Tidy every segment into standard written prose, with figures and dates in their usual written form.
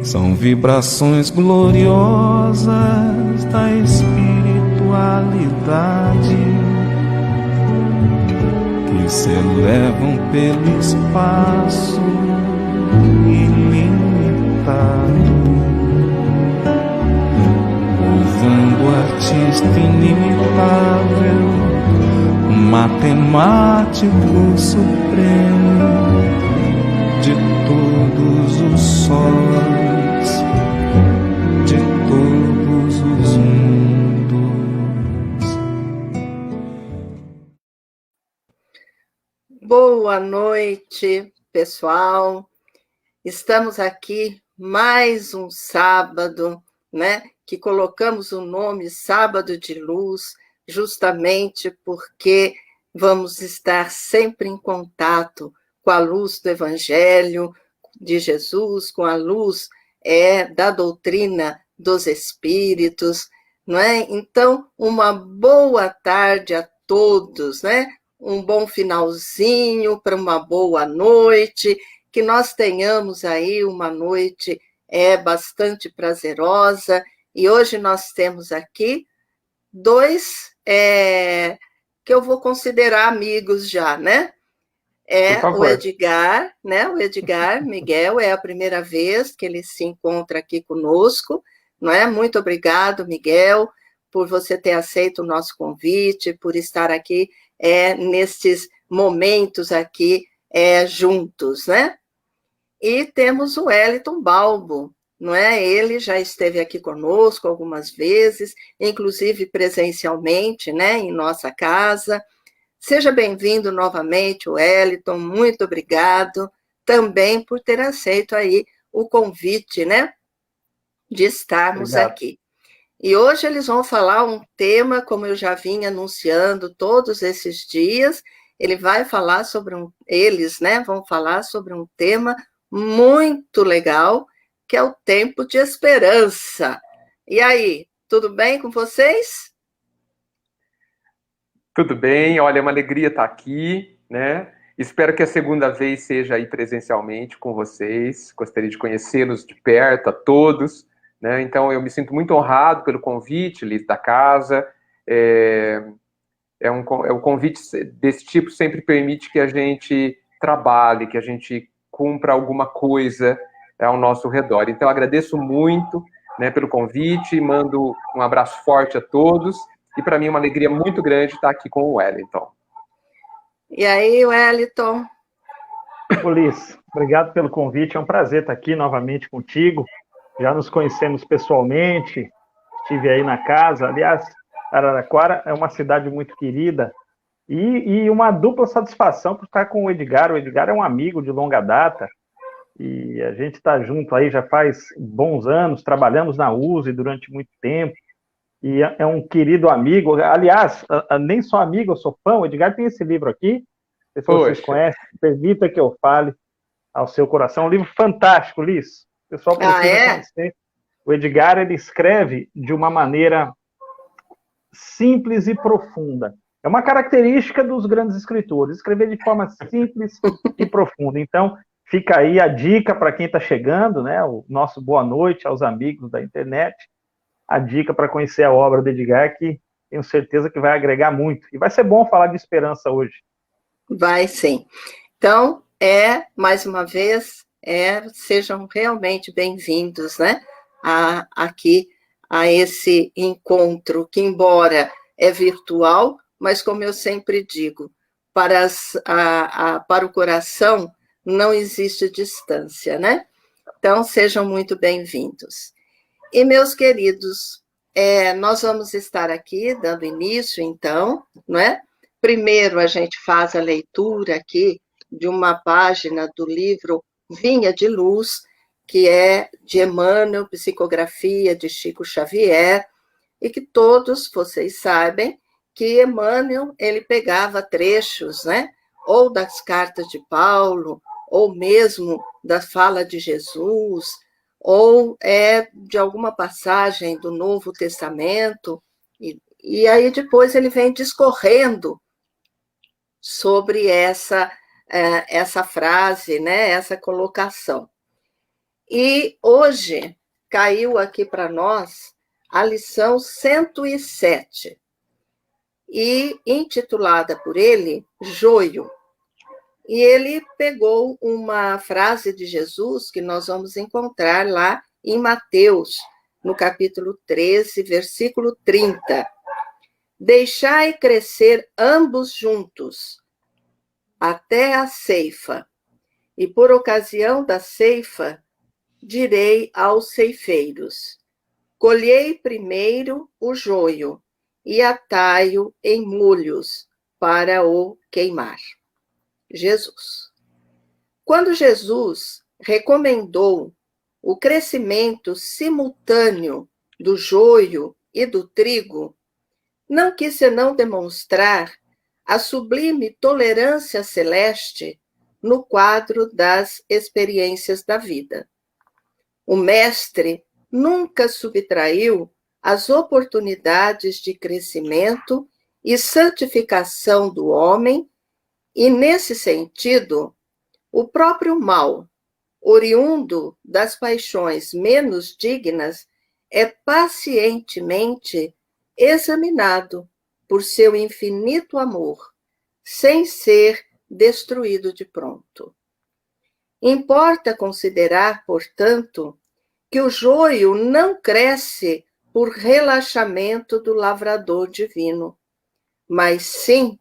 São vibrações gloriosas da espiritualidade que se elevam pelo espaço ilimitado, usando o artista inimitável, matemático supremo de todos os sóis, de todos os mundos. Boa noite, pessoal. Estamos aqui mais um sábado, né? Que colocamos o nome Sábado de Luz, justamente porque vamos estar sempre em contato com a luz do Evangelho de Jesus, com a luz da doutrina dos Espíritos, não é? Então, uma boa tarde a todos, né? Um bom finalzinho para uma boa noite, que nós tenhamos aí uma noite bastante prazerosa, e hoje nós temos aqui dois que eu vou considerar amigos já, né? O Edgar, né? O Edgar Miguel, é a primeira vez que ele se encontra aqui conosco, não é? Muito obrigado, Miguel, por você ter aceito o nosso convite, por estar aqui nesses momentos aqui juntos, né? E temos o Wellington Balbo, não é? Ele já esteve aqui conosco algumas vezes, inclusive presencialmente, né? Em nossa casa. Seja bem-vindo novamente, Wellington, muito obrigado também por ter aceito aí o convite, né? De estarmos aqui. E hoje eles vão falar um tema, como eu já vim anunciando todos esses dias, eles, né, vão falar sobre um tema muito legal, que é o tempo de esperança. E aí, tudo bem com vocês? Tudo bem, olha, é uma alegria estar aqui, né? Espero que a segunda vez seja aí presencialmente com vocês. Gostaria de conhecê-los de perto, a todos, né? Então, eu me sinto muito honrado pelo convite, Liz, da casa. O convite desse tipo sempre permite que a gente trabalhe, que a gente cumpra alguma coisa ao nosso redor. Então, agradeço muito, né, pelo convite, mando um abraço forte a todos, e para mim é uma alegria muito grande estar aqui com o Wellington. E aí, Wellington? Liz, obrigado pelo convite, é um prazer estar aqui novamente contigo. Já nos conhecemos pessoalmente, estive aí na casa. Aliás, Araraquara é uma cidade muito querida e uma dupla satisfação por estar com o Edgar. O Edgar é um amigo de longa data e a gente está junto aí já faz bons anos, trabalhamos na USE durante muito tempo e é um querido amigo. Aliás, nem só amigo, eu sou fã. O Edgar tem esse livro aqui, não sei se vocês conhecem, Permita que eu fale ao seu coração. Um livro fantástico, Liz. O pessoal precisa conhecer. O Edgar, ele escreve de uma maneira simples e profunda. É uma característica dos grandes escritores, escrever de forma simples e profunda. Então, fica aí a dica para quem está chegando, né? O nosso boa noite aos amigos da internet, a dica para conhecer a obra do Edgar, que tenho certeza que vai agregar muito. E vai ser bom falar de esperança hoje. Vai sim. Então, mais uma vez, sejam realmente bem-vindos, né? Aqui a esse encontro, que embora é virtual, mas como eu sempre digo, para o coração não existe distância, né? Então, sejam muito bem-vindos. E, meus queridos, nós vamos estar aqui dando início, então, não é? Primeiro, a gente faz a leitura aqui de uma página do livro Vinha de Luz, que é de Emmanuel, psicografia de Chico Xavier, e que todos vocês sabem que Emmanuel, ele pegava trechos, né? Ou das cartas de Paulo, ou mesmo da fala de Jesus, ou de alguma passagem do Novo Testamento, e aí depois ele vem discorrendo sobre essa frase, né, essa colocação. E hoje caiu aqui para nós a lição 107, e intitulada por ele, Joio. E ele pegou uma frase de Jesus que nós vamos encontrar lá em Mateus, no capítulo 13, versículo 30. Deixai crescer ambos juntos, até a ceifa, e por ocasião da ceifa, direi aos ceifeiros: colhei primeiro o joio, e atai-o em molhos, para o queimar. Jesus. Quando Jesus recomendou o crescimento simultâneo do joio e do trigo, não quis senão demonstrar a sublime tolerância celeste no quadro das experiências da vida. O Mestre nunca subtraiu as oportunidades de crescimento e santificação do homem, e, nesse sentido, o próprio mal, oriundo das paixões menos dignas, é pacientemente examinado por seu infinito amor, sem ser destruído de pronto. Importa considerar, portanto, que o joio não cresce por relaxamento do lavrador divino, mas sim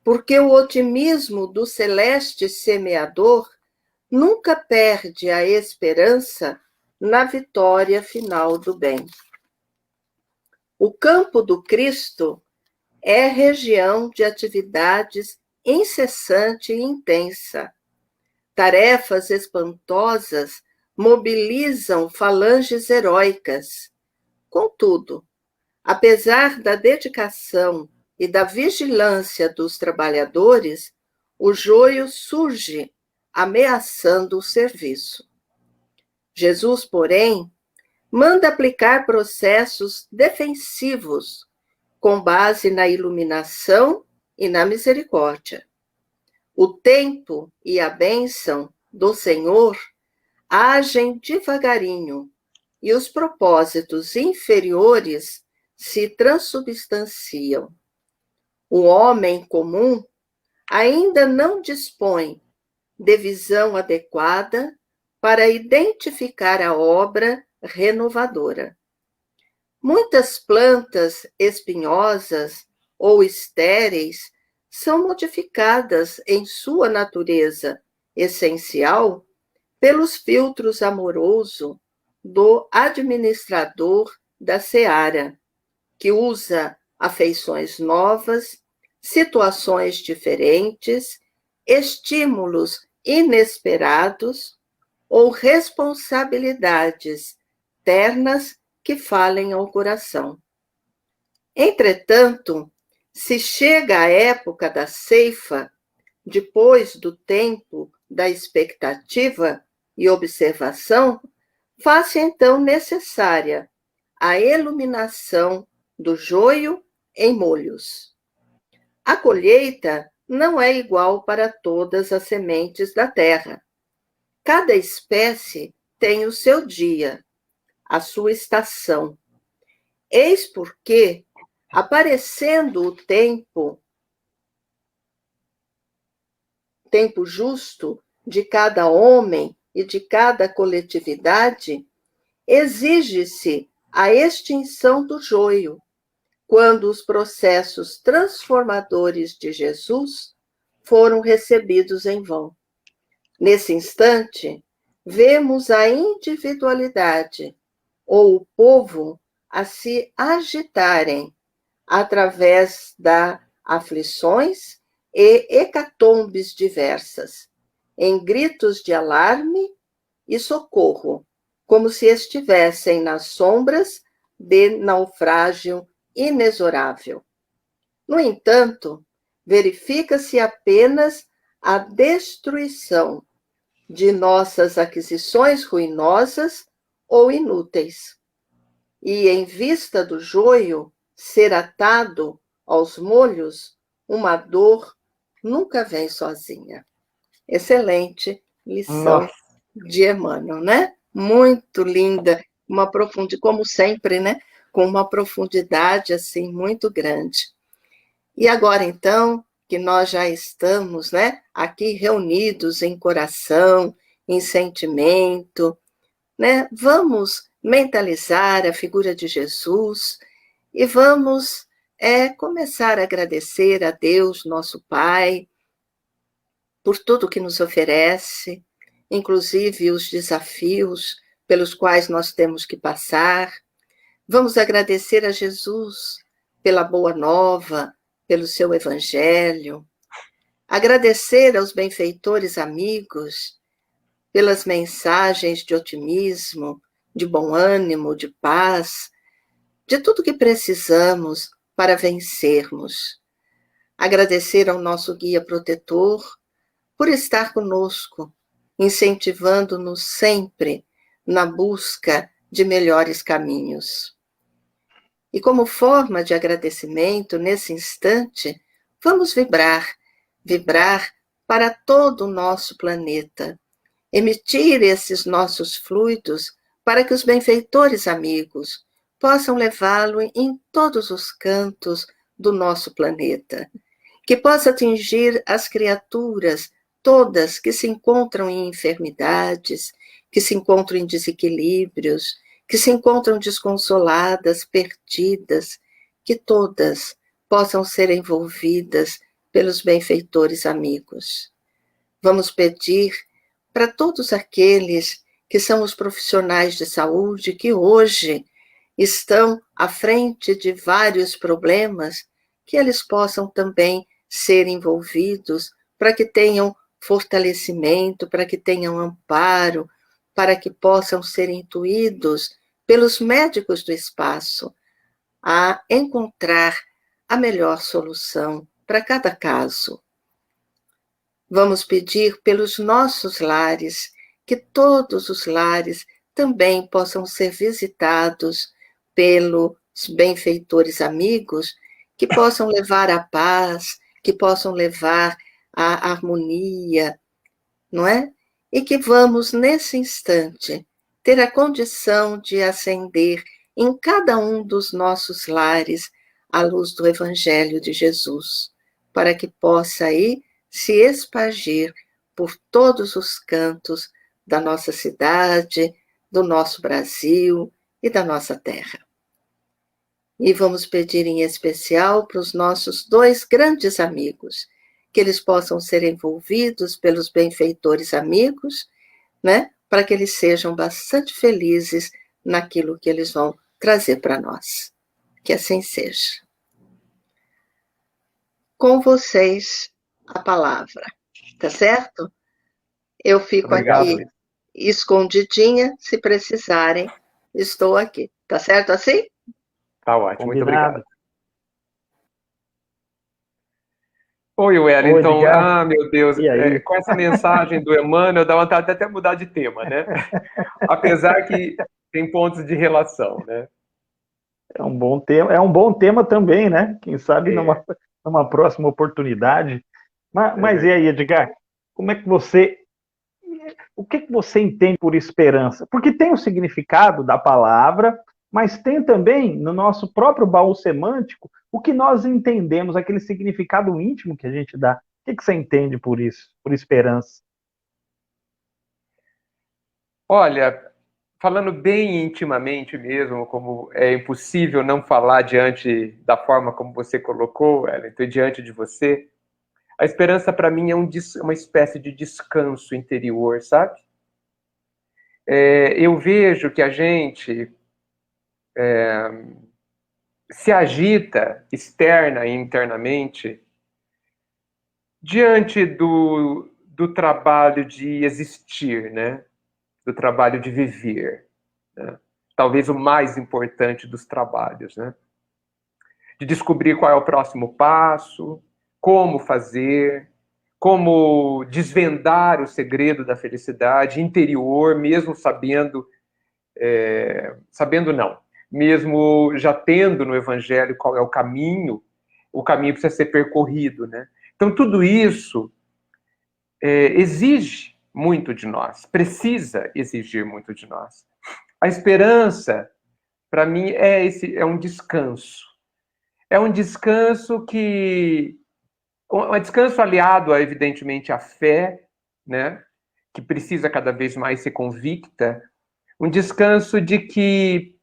porque o otimismo do celeste semeador nunca perde a esperança na vitória final do bem. O campo do Cristo é região de atividades incessante e intensa. Tarefas espantosas mobilizam falanges heróicas. Contudo, apesar da dedicação e da vigilância dos trabalhadores, o joio surge ameaçando o serviço. Jesus, porém, manda aplicar processos defensivos com base na iluminação e na misericórdia. O tempo e a bênção do Senhor agem devagarinho e os propósitos inferiores se transubstanciam. O homem comum ainda não dispõe de visão adequada para identificar a obra renovadora. Muitas plantas espinhosas ou estéreis são modificadas em sua natureza essencial pelos filtros amorosos do administrador da seara, que usa afeições novas, situações diferentes, estímulos inesperados ou responsabilidades ternas que falem ao coração. Entretanto, se chega a época da ceifa, depois do tempo da expectativa e observação, faz-se então necessária a iluminação do joio em molhos. A colheita não é igual para todas as sementes da terra. Cada espécie tem o seu dia, a sua estação. Eis porque, aparecendo o tempo justo de cada homem e de cada coletividade, exige-se a extinção do joio, quando os processos transformadores de Jesus foram recebidos em vão. Nesse instante, vemos a individualidade ou o povo a se agitarem através das aflições e hecatombes diversas, em gritos de alarme e socorro, como se estivessem nas sombras de naufrágio inexorável. No entanto, verifica-se apenas a destruição de nossas aquisições ruinosas ou inúteis. E, em vista do joio ser atado aos molhos, uma dor nunca vem sozinha. Excelente lição de Emmanuel, né? muito linda, como sempre, né? Com uma profundidade assim muito grande. E agora, então, que nós já estamos, né, aqui reunidos em coração, em sentimento, né, vamos mentalizar a figura de Jesus e vamos começar a agradecer a Deus, nosso Pai, por tudo que nos oferece, inclusive os desafios pelos quais nós temos que passar. Vamos agradecer a Jesus pela boa nova, pelo seu evangelho. Agradecer aos benfeitores amigos pelas mensagens de otimismo, de bom ânimo, de paz, de tudo que precisamos para vencermos. Agradecer ao nosso guia protetor por estar conosco, incentivando-nos sempre na busca de melhores caminhos. E como forma de agradecimento, nesse instante, vamos vibrar para todo o nosso planeta, emitir esses nossos fluidos para que os benfeitores amigos possam levá-lo em todos os cantos do nosso planeta, que possa atingir as criaturas todas que se encontram em enfermidades, que se encontram em desequilíbrios, que se encontram desconsoladas, perdidas, que todas possam ser envolvidas pelos benfeitores amigos. Vamos pedir para todos aqueles que são os profissionais de saúde que hoje estão à frente de vários problemas, que eles possam também ser envolvidos para que tenham fortalecimento, para que tenham amparo, para que possam ser intuídos pelos médicos do espaço a encontrar a melhor solução para cada caso. Vamos pedir pelos nossos lares, que todos os lares também possam ser visitados pelos benfeitores amigos, que possam levar a paz, que possam levar a harmonia, não é? E que vamos, nesse instante, ter a condição de acender em cada um dos nossos lares a luz do Evangelho de Jesus, para que possa aí se espargir por todos os cantos da nossa cidade, do nosso Brasil e da nossa terra. E vamos pedir em especial para os nossos dois grandes amigos, que eles possam ser envolvidos pelos benfeitores amigos, né, para que eles sejam bastante felizes naquilo que eles vão trazer para nós. Que assim seja. Com vocês a palavra, tá certo? Eu fico Obrigado, aqui escondidinha, se precisarem, estou aqui. Tá certo assim? Tá ótimo, muito Combinado. obrigado. Oi, Wellington. Meu Deus, com essa mensagem do Emmanuel, dá vontade de até mudar de tema, né? Apesar que tem pontos de relação, né? É um bom tema também, né? Quem sabe numa próxima oportunidade. Mas e aí, Edgar? O que você entende por esperança? Porque tem o significado da palavra, mas tem também, no nosso próprio baú semântico, o que nós entendemos, aquele significado íntimo que a gente dá. O que você entende por isso, por esperança? Olha, falando bem intimamente mesmo, como é impossível não falar diante da forma como você colocou, Wellington, diante de você, a esperança para mim é uma espécie de descanso interior, sabe? Eu vejo que a gente se agita externa e internamente diante do trabalho de existir, né? Do trabalho de viver, né? Talvez o mais importante dos trabalhos, né? De descobrir qual é o próximo passo, como fazer, como desvendar o segredo da felicidade interior, mesmo mesmo já tendo no Evangelho qual é o caminho precisa ser percorrido, né? Então, tudo isso exige muito de nós, precisa exigir muito de nós. A esperança, para mim, é um descanso. É um descanso um descanso aliado, evidentemente, à fé, né? Que precisa cada vez mais ser convicta. Um descanso de que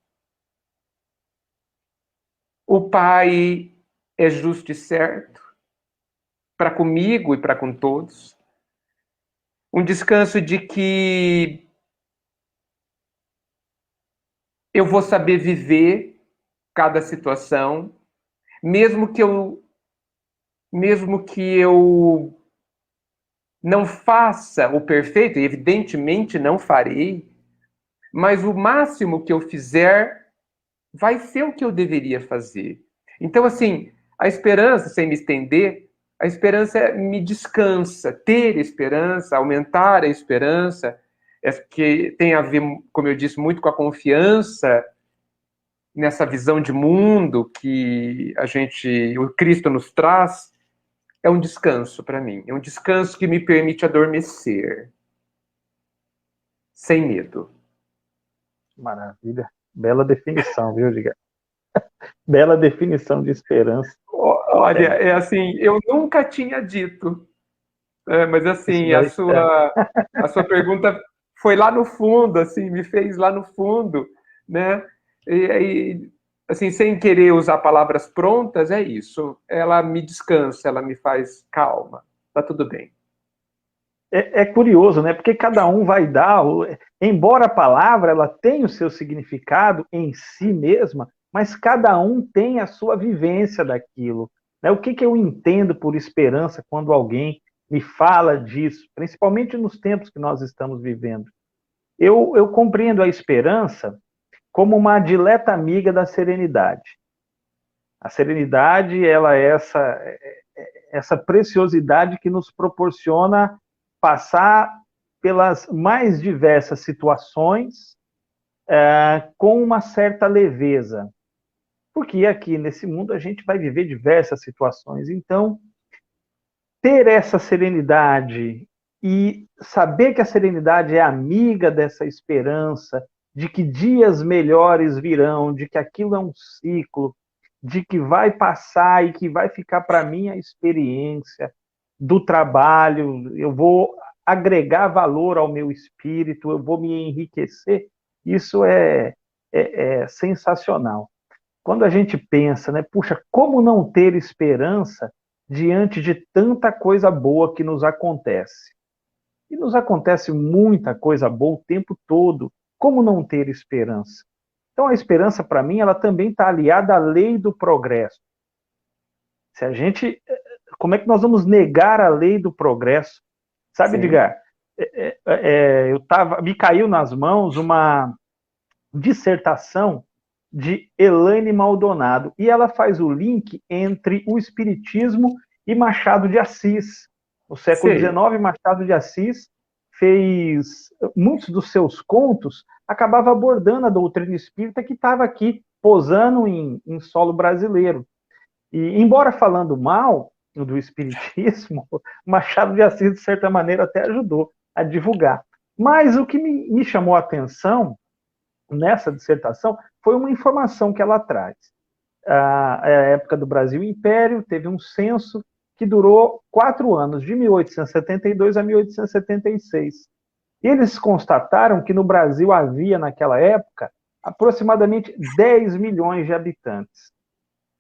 o Pai é justo e certo para comigo e para com todos. Um descanso de que eu vou saber viver cada situação, mesmo que eu não faça o perfeito, e evidentemente não farei, mas o máximo que eu fizer vai ser o que eu deveria fazer. Então, assim, a esperança, sem me estender, a esperança me descansa. Ter esperança, aumentar a esperança, que tem a ver, como eu disse, muito com a confiança nessa visão de mundo que o Cristo nos traz, é um descanso para mim. É um descanso que me permite adormecer, sem medo. Maravilha. Bela definição, viu, Edgar? Bela definição de esperança. Olha, é assim, eu nunca tinha dito, mas assim, a sua pergunta foi lá no fundo, assim, me fez lá no fundo, né? E assim, sem querer usar palavras prontas, é isso. Ela me descansa, ela me faz calma, tá tudo bem. É curioso, né? Porque cada um vai dar, embora a palavra ela tenha o seu significado em si mesma, mas cada um tem a sua vivência daquilo. Né? O que eu entendo por esperança quando alguém me fala disso, principalmente nos tempos que nós estamos vivendo? Eu compreendo a esperança como uma dileta amiga da serenidade. A serenidade, ela é essa preciosidade que nos proporciona passar pelas mais diversas situações com uma certa leveza. Porque aqui nesse mundo a gente vai viver diversas situações. Então, ter essa serenidade e saber que a serenidade é amiga dessa esperança, de que dias melhores virão, de que aquilo é um ciclo, de que vai passar e que vai ficar para mim a experiência do trabalho, eu vou agregar valor ao meu espírito, eu vou me enriquecer, isso é sensacional. Quando a gente pensa, né, puxa, como não ter esperança diante de tanta coisa boa que nos acontece? E nos acontece muita coisa boa o tempo todo, como não ter esperança? Então a esperança, para mim, ela também está aliada à lei do progresso. Se a gente, como é que nós vamos negar a lei do progresso? Sabe, Edgar, me caiu nas mãos uma dissertação de Elaine Maldonado, e ela faz o link entre o Espiritismo e Machado de Assis. No século XIX, Machado de Assis fez muitos dos seus contos, acabava abordando a doutrina espírita que estava aqui posando em solo brasileiro. E, embora falando mal do espiritismo, Machado de Assis, de certa maneira, até ajudou a divulgar. Mas o que me chamou a atenção nessa dissertação foi uma informação que ela traz. A época do Brasil Império, teve um censo que durou 4 anos, de 1872 a 1876. E eles constataram que no Brasil havia, naquela época, aproximadamente 10 milhões de habitantes.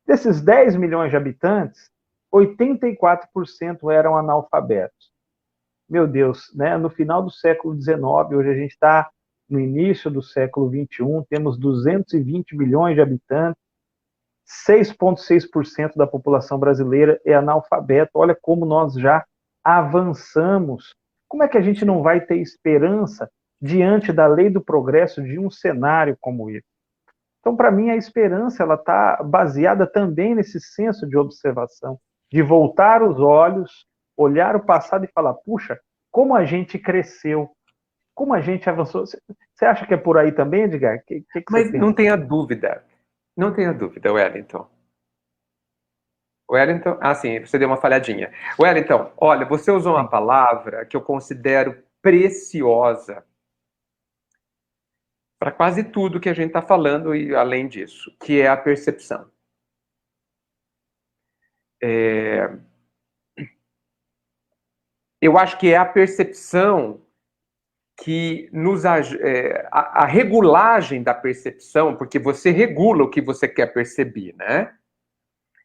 Desses 10 milhões de habitantes, 84% eram analfabetos. Meu Deus, né? No final do século XIX, hoje a gente está no início do século XXI, temos 220 milhões de habitantes, 6,6% da população brasileira é analfabeta. Olha como nós já avançamos. Como é que a gente não vai ter esperança diante da lei do progresso de um cenário como esse? Então, para mim, a esperança está baseada também nesse senso de observação, de voltar os olhos, olhar o passado e falar, puxa, como a gente cresceu, como a gente avançou. Você acha que é por aí também, Edgar? Que Mas você pensa? não tenha dúvida. Não tenha dúvida, Wellington. Wellington, sim, você deu uma falhadinha. Wellington, olha, você usou uma palavra que eu considero preciosa para quase tudo que a gente está falando e além disso, que é a percepção. Eu acho que é a percepção que a regulagem da percepção, porque você regula o que você quer perceber, né?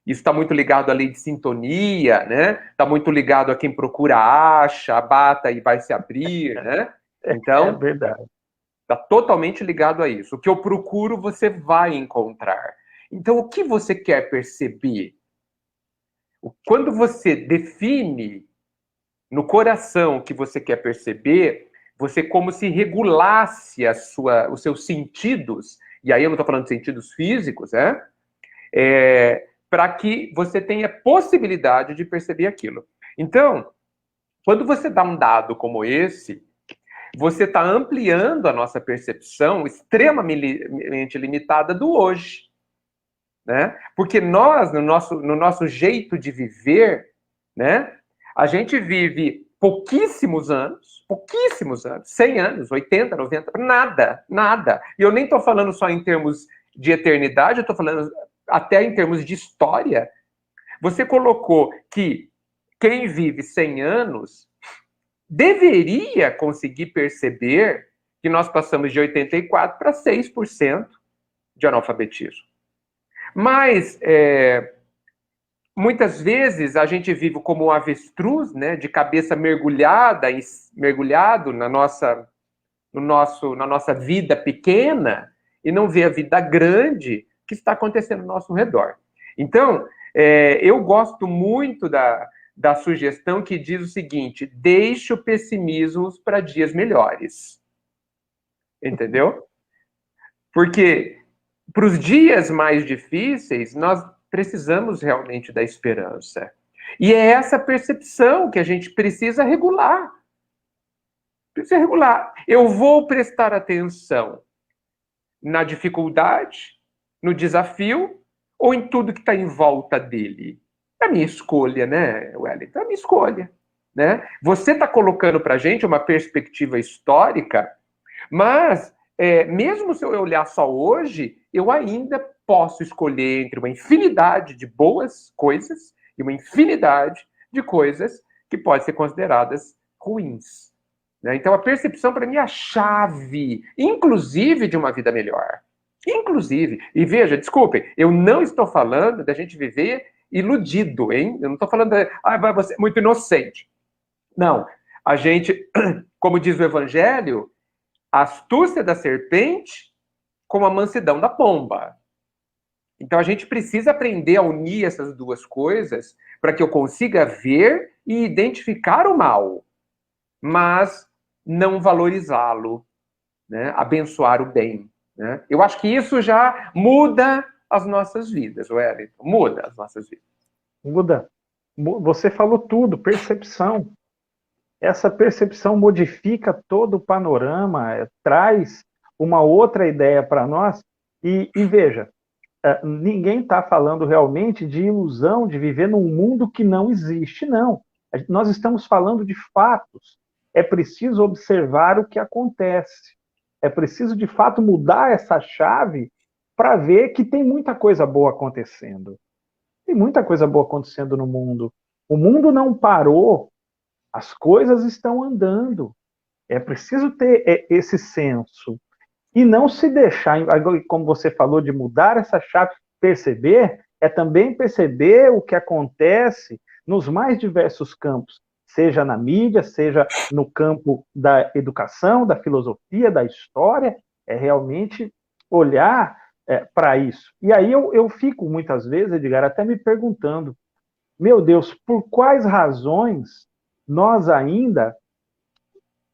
Isso está muito ligado à lei de sintonia, né? Está muito ligado a quem procura acha, bata e vai se abrir, né? Então, é verdade. Está totalmente ligado a isso. O que eu procuro, você vai encontrar. Então, o que você quer perceber? Quando você define no coração o que você quer perceber, você como se regulasse os seus sentidos, e aí eu não estou falando de sentidos físicos, né? Para que você tenha possibilidade de perceber aquilo. Então, quando você dá um dado como esse, você está ampliando a nossa percepção extremamente limitada do hoje, né? Porque nós, no nosso jeito de viver, né? A gente vive pouquíssimos anos, 100 anos, 80, 90, nada. E eu nem estou falando só em termos de eternidade, eu estou falando até em termos de história. Você colocou que quem vive 100 anos deveria conseguir perceber que nós passamos de 84% para 6% de analfabetismo. Mas, muitas vezes, a gente vive como um avestruz, né, de cabeça mergulhado na nossa vida pequena e não vê a vida grande que está acontecendo ao nosso redor. Então, eu gosto muito da sugestão que diz o seguinte: deixe o pessimismo para dias melhores. Entendeu? Porque para os dias mais difíceis, nós precisamos realmente da esperança. E é essa percepção que a gente precisa regular. Precisa regular. Eu vou prestar atenção na dificuldade, no desafio, ou em tudo que está em volta dele? É a minha escolha, né, Wellington? É a minha escolha. Né? Você está colocando para a gente uma perspectiva histórica, mas mesmo se eu olhar só hoje, eu ainda posso escolher entre uma infinidade de boas coisas e uma infinidade de coisas que podem ser consideradas ruins. Né? Então, a percepção, para mim, é a chave, inclusive, de uma vida melhor. Inclusive. E veja, desculpem, eu não estou falando da gente viver iludido, hein? Eu não estou falando você é muito inocente. Não. A gente, como diz o Evangelho, a astúcia da serpente com a mansidão da pomba. Então, a gente precisa aprender a unir essas duas coisas para que eu consiga ver e identificar o mal, mas não valorizá-lo, né? Abençoar o bem. Né? Eu acho que isso já muda as nossas vidas, Wellington. Muda as nossas vidas. Muda. Você falou tudo, percepção. Essa percepção modifica todo o panorama, traz uma outra ideia para nós. E veja, ninguém está falando realmente de ilusão, de viver num mundo que não existe, não. Nós estamos falando de fatos. É preciso observar o que acontece. É preciso, de fato, mudar essa chave para ver que tem muita coisa boa acontecendo. Tem muita coisa boa acontecendo no mundo. O mundo não parou, as coisas estão andando. É preciso ter esse senso. E não se deixar, como você falou, de mudar essa chave, perceber, é também perceber o que acontece nos mais diversos campos, seja na mídia, seja no campo da educação, da filosofia, da história, é realmente olhar para isso. E aí eu fico, muitas vezes, Edgar, até me perguntando, meu Deus, por quais razões nós ainda,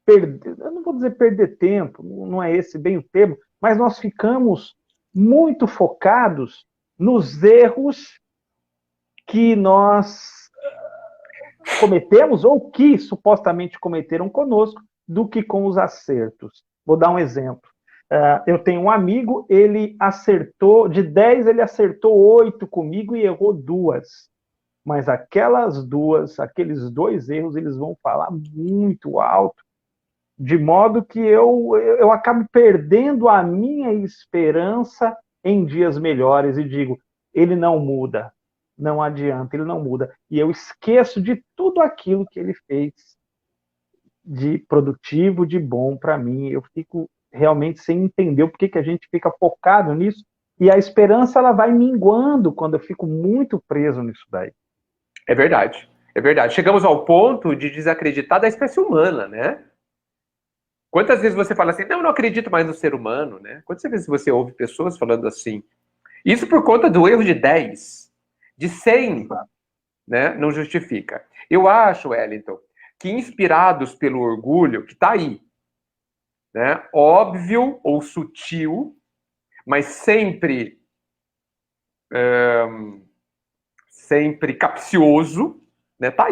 eu não vou dizer perder tempo, não é esse bem o termo, mas nós ficamos muito focados nos erros que nós cometemos ou que supostamente cometeram conosco, do que com os acertos. Vou dar um exemplo. Eu tenho um amigo, ele acertou, de 10 ele acertou 8 comigo e errou 2. Mas aqueles 2 erros, eles vão falar muito alto. de modo que eu acabo perdendo a minha esperança em dias melhores e digo, ele não muda, não adianta, ele não muda. E eu esqueço de tudo aquilo que ele fez de produtivo, de bom para mim. Eu fico realmente sem entender por que a gente fica focado nisso, e a esperança ela vai minguando quando eu fico muito preso nisso daí. É verdade, é verdade. Chegamos ao ponto de desacreditar da espécie humana, né? Quantas vezes você fala assim, não, eu não acredito mais no ser humano, né? Quantas vezes você ouve pessoas falando assim? Isso por conta do erro de 10, de 100, né? Não justifica. Eu acho, Wellington, que inspirados pelo orgulho, que está aí, né? Óbvio ou sutil, mas sempre sempre capcioso, né? Tá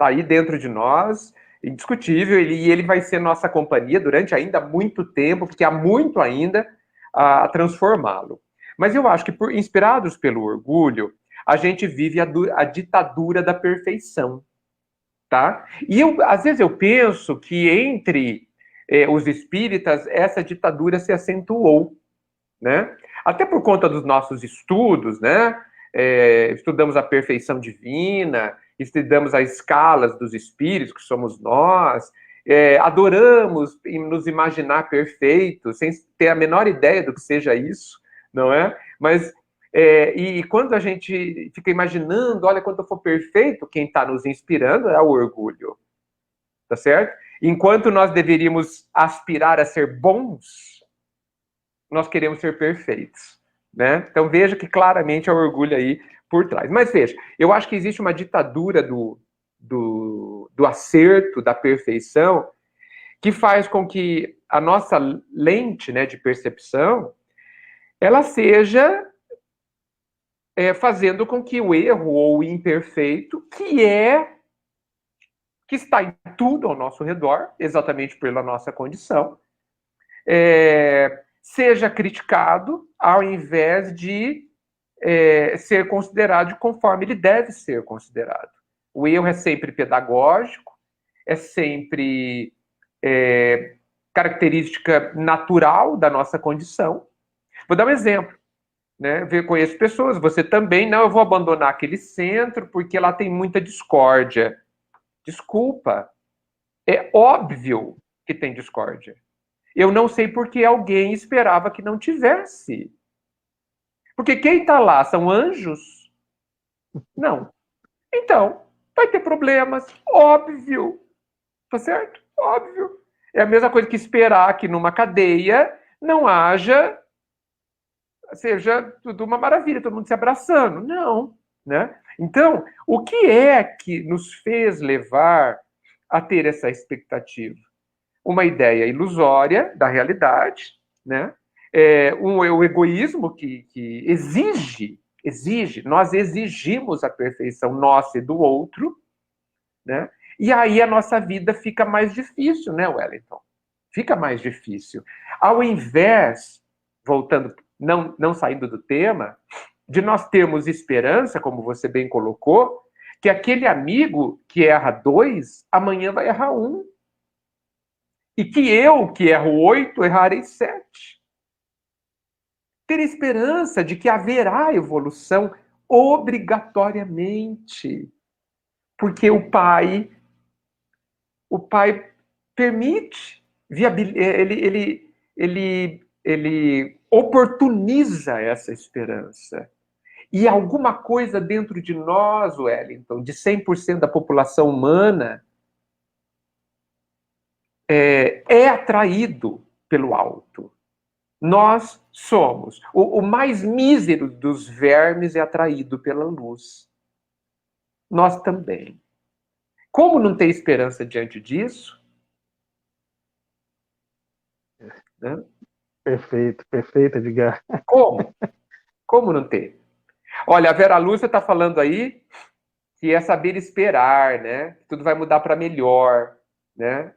aí dentro de nós, indiscutível, e ele vai ser nossa companhia durante ainda muito tempo, porque há muito ainda a transformá-lo. Mas eu acho que, inspirados pelo orgulho, a gente vive a ditadura da perfeição, tá? E às vezes eu penso que entre os espíritas essa ditadura se acentuou, né? Até por conta dos nossos estudos, né? Estudamos a perfeição divina, estudamos as escalas dos espíritos, que somos nós, adoramos nos imaginar perfeitos, sem ter a menor ideia do que seja isso, não é? Mas, e quando a gente fica imaginando, olha, quando eu for perfeito, quem está nos inspirando é o orgulho, tá certo? Enquanto nós deveríamos aspirar a ser bons, nós queremos ser perfeitos, né? Então veja que claramente é o orgulho aí por trás. Mas veja, eu acho que existe uma ditadura do acerto, da perfeição, que faz com que a nossa lente, né, de percepção, ela seja fazendo com que o erro ou o imperfeito, que está em tudo ao nosso redor, exatamente pela nossa condição, seja criticado ao invés de ser considerado conforme ele deve ser considerado. O erro é sempre pedagógico, é sempre característica natural da nossa condição. Vou dar um exemplo, né? Eu conheço pessoas, você também, não, eu vou abandonar aquele centro porque lá tem muita discórdia. Desculpa, é óbvio que tem discórdia. Eu não sei por que alguém esperava que não tivesse. Porque quem está lá são anjos? Não. Então, vai ter problemas, óbvio. Tá certo? Óbvio. É a mesma coisa que esperar que numa cadeia não seja tudo uma maravilha, todo mundo se abraçando. Não, né? Então, o que é que nos fez levar a ter essa expectativa? Uma ideia ilusória da realidade, né? O egoísmo que exige, nós exigimos a perfeição nossa e do outro, né? E aí a nossa vida fica mais difícil, né, Wellington? Fica mais difícil. Ao invés, voltando, não saindo do tema, de nós termos esperança, como você bem colocou, que aquele amigo que erra 2, amanhã vai errar 1. E que eu, que erro 8, errarei 7. Ter esperança de que haverá evolução obrigatoriamente. Porque o Pai permite, ele oportuniza essa esperança. E alguma coisa dentro de nós, Wellington, de 100% da população humana, é atraído pelo alto. Nós somos. O mais mísero dos vermes é atraído pela luz. Nós também. Como não ter esperança diante disso? Né? Perfeito, perfeito, Edgar. Como? Como não ter? Olha, a Vera Lúcia está falando aí que é saber esperar, né? Tudo vai mudar para melhor, né?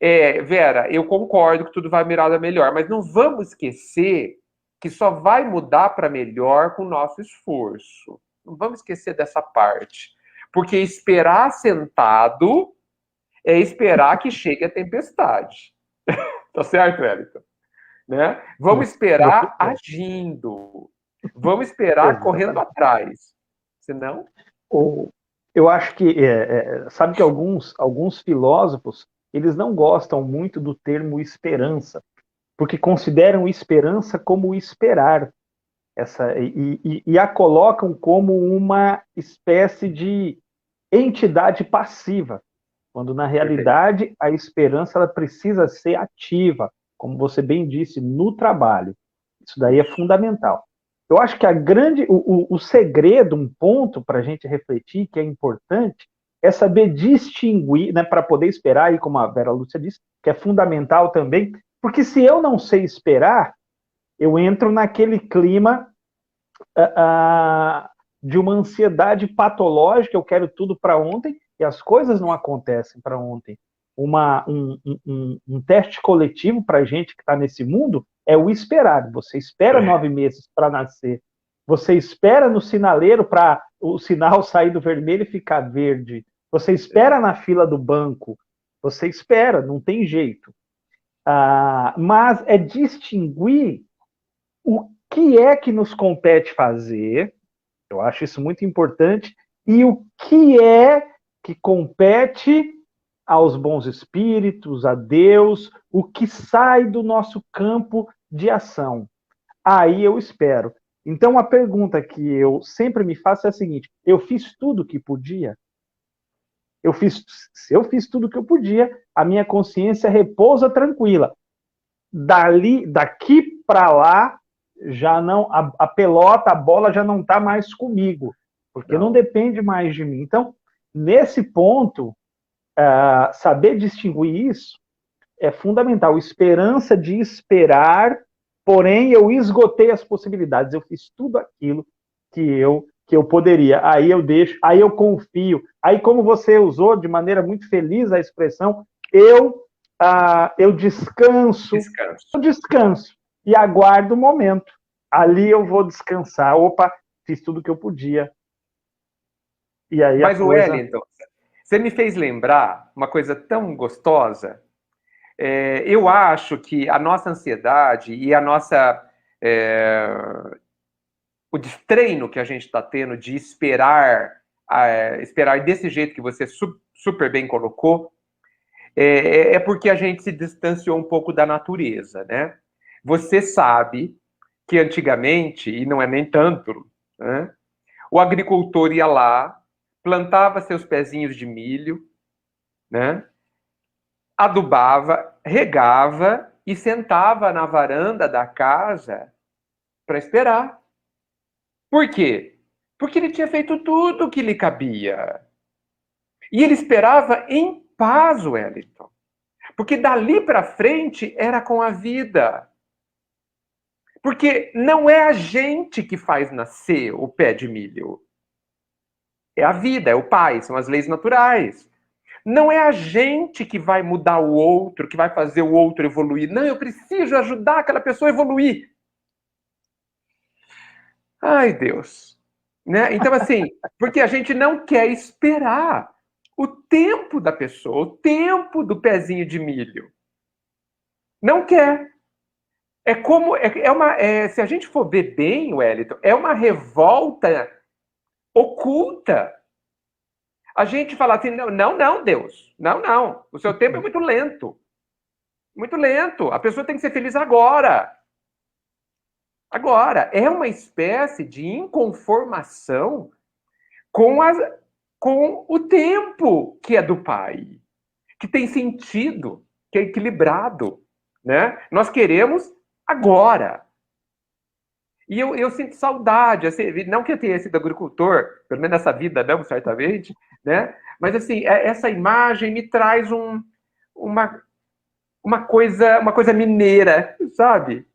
Vera, eu concordo que tudo vai mudar para melhor, mas não vamos esquecer que só vai mudar para melhor com o nosso esforço. Não vamos esquecer dessa parte. Porque esperar sentado é esperar que chegue a tempestade. Tá certo, Wellington? Né? Vamos esperar agindo. Vamos esperar correndo atrás. Senão... Eu acho que, sabe que alguns filósofos, eles não gostam muito do termo esperança, porque consideram esperança como esperar, e a colocam como uma espécie de entidade passiva, quando na realidade a esperança ela precisa ser ativa, como você bem disse, no trabalho. Isso daí é fundamental. Eu acho que o segredo, um ponto para a gente refletir, que é importante, é saber distinguir, né, para poder esperar, e como a Vera Lúcia disse, que é fundamental também, porque se eu não sei esperar, eu entro naquele clima de uma ansiedade patológica, eu quero tudo para ontem, e as coisas não acontecem para ontem. Um teste coletivo para a gente que está nesse mundo é o esperar. Você espera 9 meses para nascer. Você espera no sinaleiro para o sinal sair do vermelho e ficar verde. Você espera na fila do banco. Você espera, não tem jeito. Mas é distinguir o que é que nos compete fazer, eu acho isso muito importante, e o que é que compete aos bons espíritos, a Deus, o que sai do nosso campo de ação. Aí eu espero. Então, a pergunta que eu sempre me faço é a seguinte: eu fiz tudo o que podia? Se eu fiz tudo o que eu podia, a minha consciência repousa tranquila. Daqui para lá, já não, a pelota, a bola já não está mais comigo, porque não depende mais de mim. Então, nesse ponto, saber distinguir isso é fundamental. Esperança de esperar, porém eu esgotei as possibilidades, eu fiz tudo aquilo que eu poderia. Aí eu deixo, aí eu confio. Aí, como você usou de maneira muito feliz a expressão, eu descanso. Eu descanso e aguardo o momento. Ali eu vou descansar. Opa, fiz tudo que eu podia. E aí Mas, Wellington, você me fez lembrar uma coisa tão gostosa. Eu acho que a nossa ansiedade e a nossa... o destreino que a gente está tendo de esperar desse jeito que você super bem colocou, é porque a gente se distanciou um pouco da natureza, né? Você sabe que antigamente, e não é nem tanto, né, o agricultor ia lá, plantava seus pezinhos de milho, né, adubava, regava e sentava na varanda da casa para esperar. Por quê? Porque ele tinha feito tudo o que lhe cabia. E ele esperava em paz, Wellington. Porque dali para frente era com a vida. Porque não é a gente que faz nascer o pé de milho. É a vida, é o pai, são as leis naturais. Não é a gente que vai mudar o outro, que vai fazer o outro evoluir. Não, eu preciso ajudar aquela pessoa a evoluir. Ai, Deus. Né? Então, assim, porque a gente não quer esperar o tempo da pessoa, o tempo do pezinho de milho. Não quer. É como... se a gente for ver bem, Wellington, é uma revolta oculta. A gente fala assim, não, Deus. Não. O seu tempo é muito lento. Muito lento. A pessoa tem que ser feliz agora. Agora, é uma espécie de inconformação com o tempo que é do Pai, que tem sentido, que é equilibrado. Né? Nós queremos agora. E eu sinto saudade, assim, não que eu tenha sido agricultor, pelo menos nessa vida não, certamente, né? Mas assim, essa imagem me traz uma coisa mineira, sabe?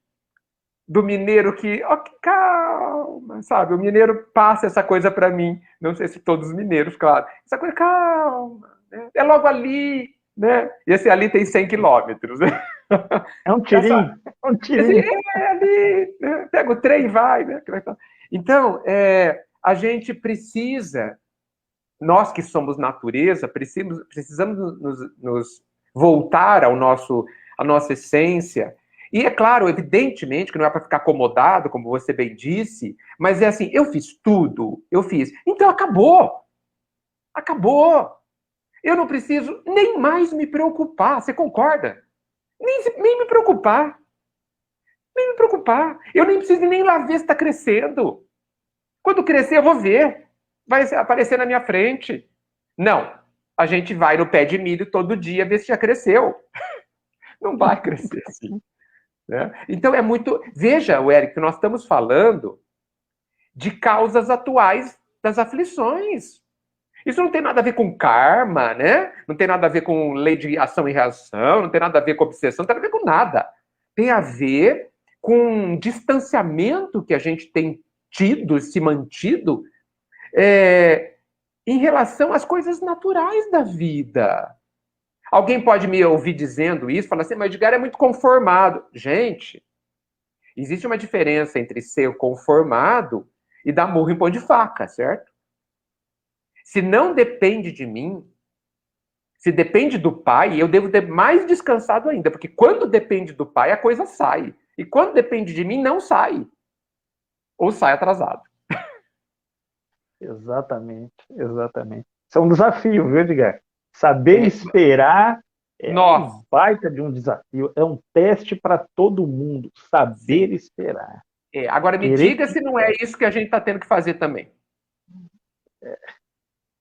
Do mineiro que calma, sabe? O mineiro passa essa coisa para mim, não sei se todos os mineiros, claro. Essa coisa, calma, né? É logo ali, né? E esse ali tem 100 quilômetros, né? É um tirinho. É um tirinho. É ali, né? Pega o trem e vai, né? Então, a gente precisa nós que somos natureza, precisamos nos voltar à nossa essência. E é claro, evidentemente, que não é para ficar acomodado, como você bem disse, mas é assim, eu fiz tudo, eu fiz. Então acabou. Acabou. Eu não preciso nem mais me preocupar, você concorda? Nem me preocupar. Nem me preocupar. Eu nem preciso nem lá ver se está crescendo. Quando crescer, eu vou ver. Vai aparecer na minha frente. Não. A gente vai no pé de milho todo dia ver se já cresceu. Não vai crescer assim. Né? Então é muito... Veja, Eric, que nós estamos falando de causas atuais das aflições. Isso não tem nada a ver com karma, né? Não tem nada a ver com lei de ação e reação, não tem nada a ver com obsessão, não tem nada a ver com nada. Tem a ver com um distanciamento que a gente tem tido, se mantido, em relação às coisas naturais da vida. Alguém pode me ouvir dizendo isso, falar assim, mas Edgar é muito conformado. Gente, existe uma diferença entre ser conformado e dar murro em pão de faca, certo? Se não depende de mim, se depende do pai, eu devo ter mais descansado ainda, porque quando depende do pai, a coisa sai. E quando depende de mim, não sai. Ou sai atrasado. Exatamente, exatamente. Isso é um desafio, viu, Edgar? Saber esperar um baita de um desafio, é um teste para todo mundo, saber esperar. Agora me diga se não é isso que a gente está tendo que fazer também.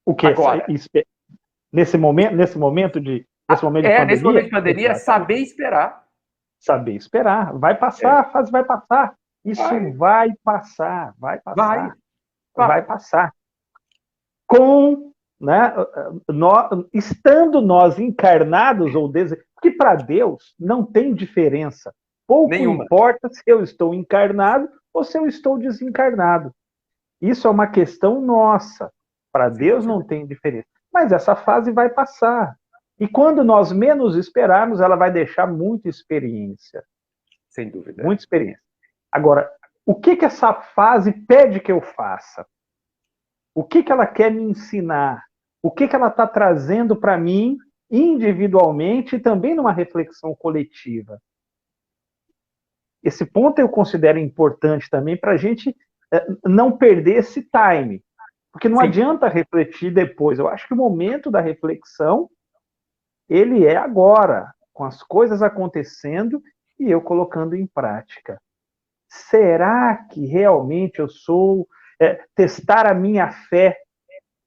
O que? Agora. Nesse momento de pandemia? Nesse momento de pandemia, saber esperar. Saber esperar. Vai passar, a fase vai passar. Isso vai passar, vai passar. Vai passar. Né, estando nós encarnados ou porque para Deus não tem diferença. Pouco importa se eu estou encarnado ou se eu estou desencarnado. Isso é uma questão nossa. Para Deus não tem diferença. Mas essa fase vai passar. E quando nós menos esperarmos, ela vai deixar muita experiência. Sem dúvida. Muita experiência. Agora, o que essa fase pede que eu faça? O que ela quer me ensinar? O que ela está trazendo para mim, individualmente, e também numa reflexão coletiva? Esse ponto eu considero importante também para a gente não perder esse time. Porque não adianta refletir depois. Eu acho que o momento da reflexão, ele é agora, com as coisas acontecendo e eu colocando em prática. Será que realmente eu sou... testar a minha fé?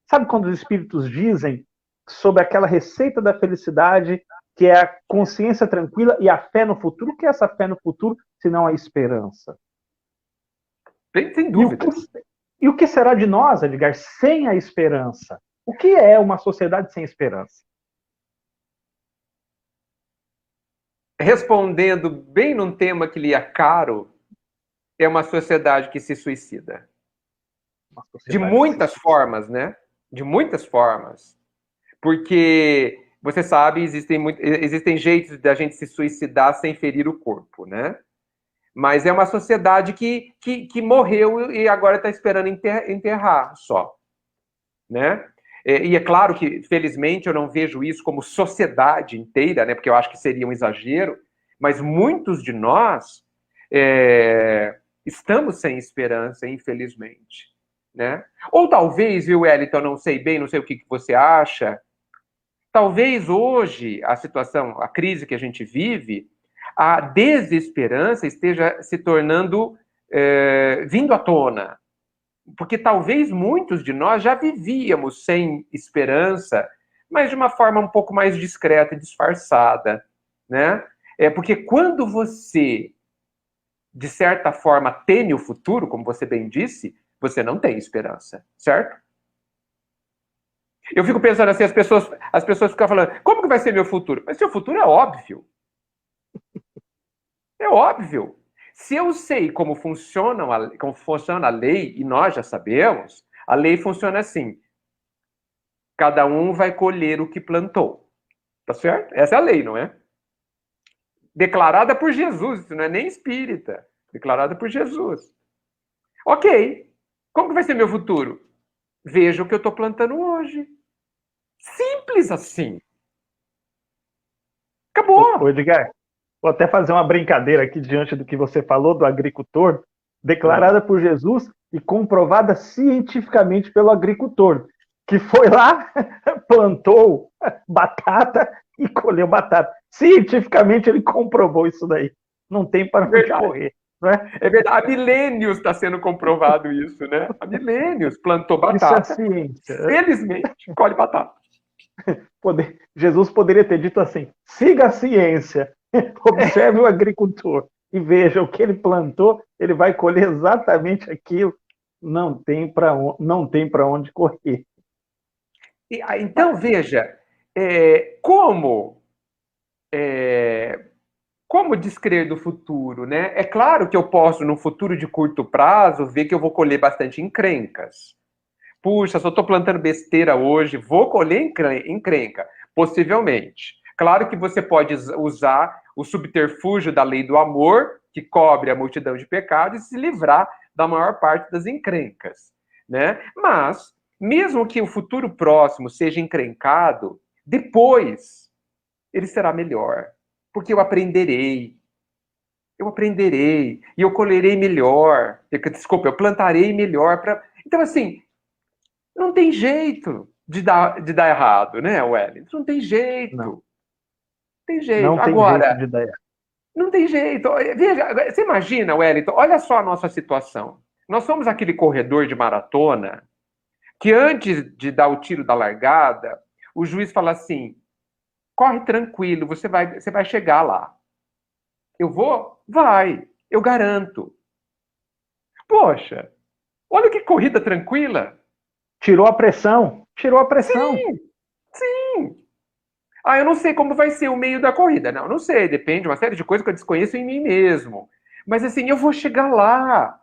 Sabe quando os espíritos dizem sobre aquela receita da felicidade, que é a consciência tranquila e a fé no futuro? O que é essa fé no futuro, se não a esperança? Sem dúvida. E o que será de nós, Edgar, sem a esperança? O que é uma sociedade sem esperança? Respondendo bem num tema que lhe é caro, é uma sociedade que se suicida. De muitas formas, né? De muitas formas. Porque, você sabe, existem jeitos da gente se suicidar sem ferir o corpo, né? Mas é uma sociedade que morreu e agora está esperando enterrar só. Né? E é claro que, felizmente, eu não vejo isso como sociedade inteira, né? Porque eu acho que seria um exagero, mas muitos de nós estamos sem esperança, infelizmente. Né? Ou talvez, viu, Wellington, não sei bem, não sei o que você acha, talvez hoje a situação, a crise que a gente vive, a desesperança esteja se tornando, vindo à tona. Porque talvez muitos de nós já vivíamos sem esperança, mas de uma forma um pouco mais discreta e disfarçada. Né? Porque quando você, de certa forma, teme o futuro, como você bem disse, você não tem esperança, certo? Eu fico pensando assim, as pessoas ficam falando, como que vai ser meu futuro? Mas seu futuro é óbvio. É óbvio. Se eu sei como funciona a lei, e nós já sabemos, a lei funciona assim. Cada um vai colher o que plantou. Tá certo? Essa é a lei, não é? Declarada por Jesus, isso não é nem espírita. Declarada por Jesus. Ok. Como que vai ser meu futuro? veja o que eu estou plantando hoje. Simples assim. Acabou. Ô, Edgar, vou até fazer uma brincadeira aqui diante do que você falou do agricultor, declarada por Jesus e comprovada cientificamente pelo agricultor, que foi lá, plantou batata e colheu batata. Cientificamente ele comprovou isso daí. Não tem para onde correr. Não é? É verdade. Há milênios está sendo comprovado isso, né? Há milênios. Plantou Isso é batata. ciência. Felizmente, colhe batata. Jesus poderia ter dito assim: siga a ciência, observe o agricultor e veja o que ele plantou, ele vai colher exatamente aquilo. Não tem para onde correr. Então, veja, como descrever do futuro, né? É claro que eu posso, no futuro de curto prazo, ver que eu vou colher bastante encrencas. Puxa, só estou plantando besteira hoje, vou colher encrenca. Possivelmente. Claro que você pode usar o subterfúgio da lei do amor, que cobre a multidão de pecados, e se livrar da maior parte das encrencas, né? Mas, mesmo que o futuro próximo seja encrencado, depois ele será melhor, porque eu aprenderei, e eu colherei melhor, desculpa, eu plantarei melhor. Então, assim, não tem jeito de dar errado, né, Wellington? Não tem jeito. Não. Tem jeito. Não tem Agora, jeito de dar errado. não tem jeito. Veja, você imagina, Wellington, olha só a nossa situação. Nós somos aquele corredor de maratona que antes de dar o tiro da largada, o juiz fala assim, corre tranquilo, você vai chegar lá. Eu vou? Vai. Eu garanto. Poxa, olha que corrida tranquila. Tirou a pressão. Sim, sim. Eu não sei como vai ser o meio da corrida. Não sei, depende de uma série de coisas que eu desconheço em mim mesmo. Mas assim, eu vou chegar lá.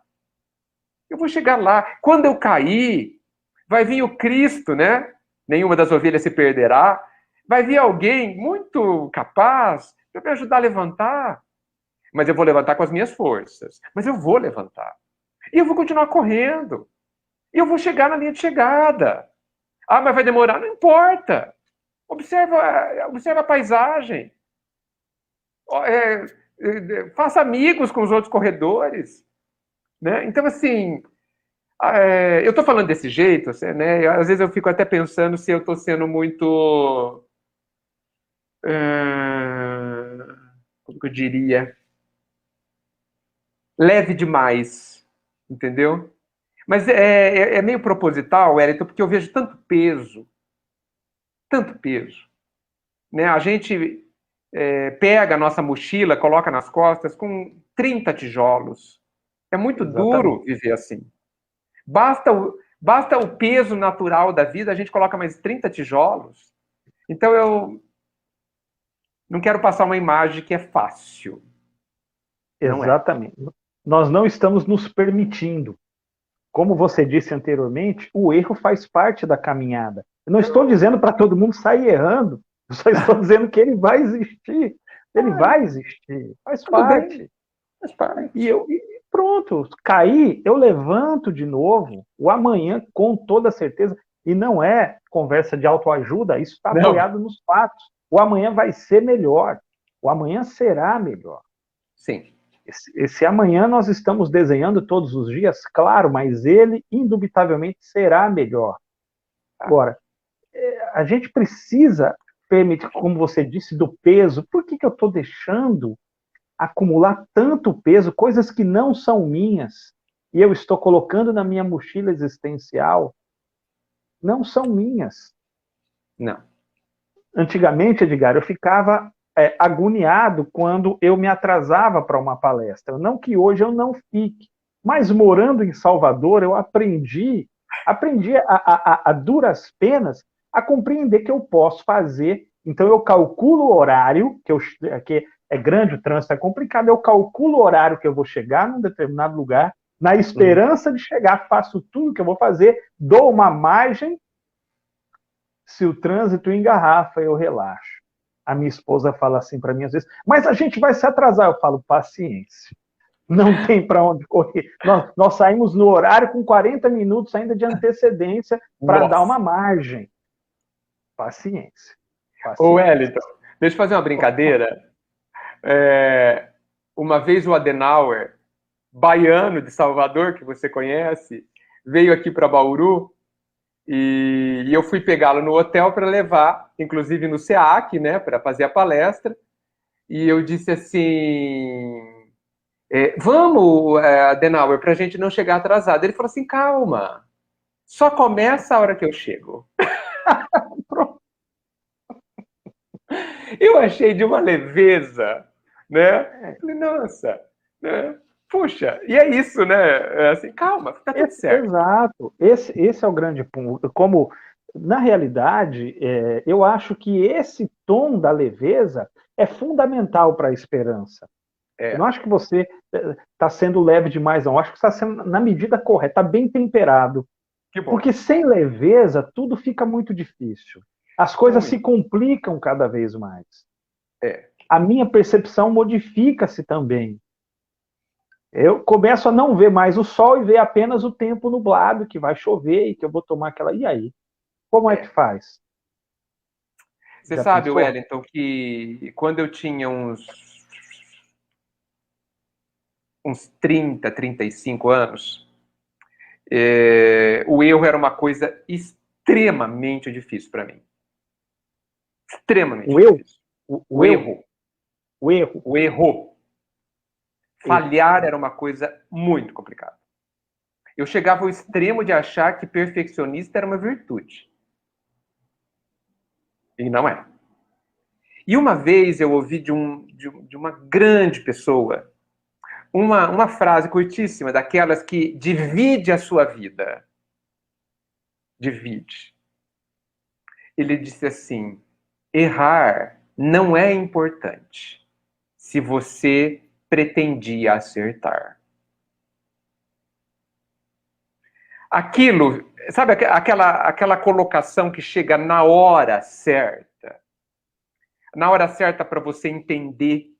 Quando eu cair, vai vir o Cristo, né? Nenhuma das ovelhas se perderá. Vai vir alguém muito capaz para me ajudar a levantar. Mas eu vou levantar com as minhas forças. Mas eu vou levantar. E eu vou continuar correndo. E eu vou chegar na linha de chegada. Mas vai demorar? Não importa. Observa a paisagem. Faça amigos com os outros corredores. Né? Então, assim, eu estou falando desse jeito, assim, né? Às vezes eu fico até pensando se eu estou sendo muito... como que eu diria? Leve demais, entendeu? Mas é meio proposital, Wellington, porque eu vejo tanto peso, né? A gente pega a nossa mochila, coloca nas costas com 30 tijolos. É muito duro viver assim. Basta o peso natural da vida, a gente coloca mais 30 tijolos. Então eu não quero passar uma imagem de que é fácil. Exatamente. Nós não estamos nos permitindo. Como você disse anteriormente, o erro faz parte da caminhada. Eu não estou dizendo para todo mundo sair errando, eu só estou dizendo que ele vai existir. Ele vai existir. Faz parte. Faz parte. E pronto, cair, eu levanto de novo, o amanhã, com toda certeza, e não é conversa de autoajuda, isso está apoiado nos fatos. O amanhã vai ser melhor. O amanhã será melhor. Sim. Esse amanhã nós estamos desenhando todos os dias, claro, mas ele indubitavelmente será melhor. Agora, a gente precisa permitir, como você disse, do peso. Por que eu estou deixando acumular tanto peso, coisas que não são minhas, e eu estou colocando na minha mochila existencial? Não são minhas. Não. Antigamente, Edgar, eu ficava agoniado quando eu me atrasava para uma palestra. Não que hoje eu não fique, mas morando em Salvador, eu aprendi a duras penas a compreender que eu posso fazer. Então, eu calculo o horário, que é grande, o trânsito é complicado, eu calculo o horário que eu vou chegar num determinado lugar, na esperança de chegar, faço tudo que eu vou fazer, dou uma margem. Se o trânsito engarrafa, eu relaxo. A minha esposa fala assim para mim às vezes, mas a gente vai se atrasar. Eu falo, paciência. Não tem para onde correr. Nós saímos no horário com 40 minutos ainda de antecedência para dar uma margem. Paciência. Ô, Wellington, deixa eu fazer uma brincadeira. Uma vez o Adenauer, baiano de Salvador, que você conhece, veio aqui para Bauru e eu fui pegá-lo no hotel para levar, inclusive no SEAC, né, para fazer a palestra. E eu disse assim, vamos, Adenauer, para a gente não chegar atrasado. Ele falou assim, calma, só começa a hora que eu chego. Eu achei de uma leveza, né? Falei, nossa, né? Puxa, e é isso, né? Assim, calma, fica tudo certo. Exato, esse é o grande ponto. Como, na realidade, eu acho que esse tom da leveza é fundamental para a esperança. Eu não acho que você está sendo leve demais, não. Eu acho que está sendo na medida correta, está bem temperado. Que bom. Porque sem leveza, tudo fica muito difícil. As coisas se complicam cada vez mais. A minha percepção modifica-se também. Eu começo a não ver mais o sol e ver apenas o tempo nublado, que vai chover e que eu vou tomar aquela... E aí? Como é que faz? Você sabe, Wellington, que quando eu tinha uns 30, 35 anos, o erro era uma coisa extremamente difícil para mim. Extremamente difícil. O erro. Falhar era uma coisa muito complicada. Eu chegava ao extremo de achar que perfeccionista era uma virtude. E não é. E uma vez eu ouvi de uma grande pessoa uma frase curtíssima, daquelas que divide a sua vida. Divide. Ele disse assim, errar não é importante se você pretendia acertar. Aquilo, sabe aquela colocação que chega na hora certa? Na hora certa para você entender,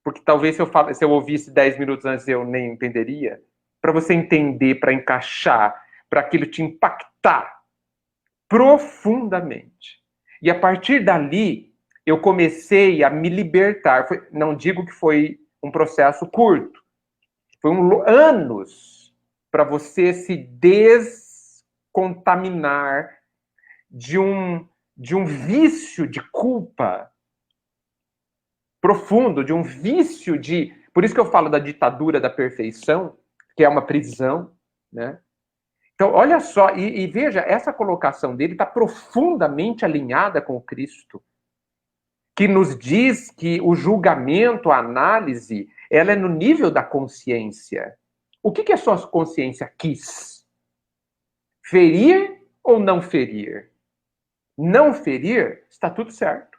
porque talvez se eu ouvisse 10 minutos antes eu nem entenderia, para você entender, para encaixar, para aquilo te impactar profundamente. E a partir dali, eu comecei a me libertar. Não digo que foi um processo curto. Foi anos para você se descontaminar de um vício de culpa profundo, de um vício de... Por isso que eu falo da ditadura da perfeição, que é uma prisão, né? Então, olha só, e veja, essa colocação dele está profundamente alinhada com o Cristo, que nos diz que o julgamento, a análise, ela é no nível da consciência. O que a sua consciência quis? Ferir ou não ferir? Não ferir, está tudo certo.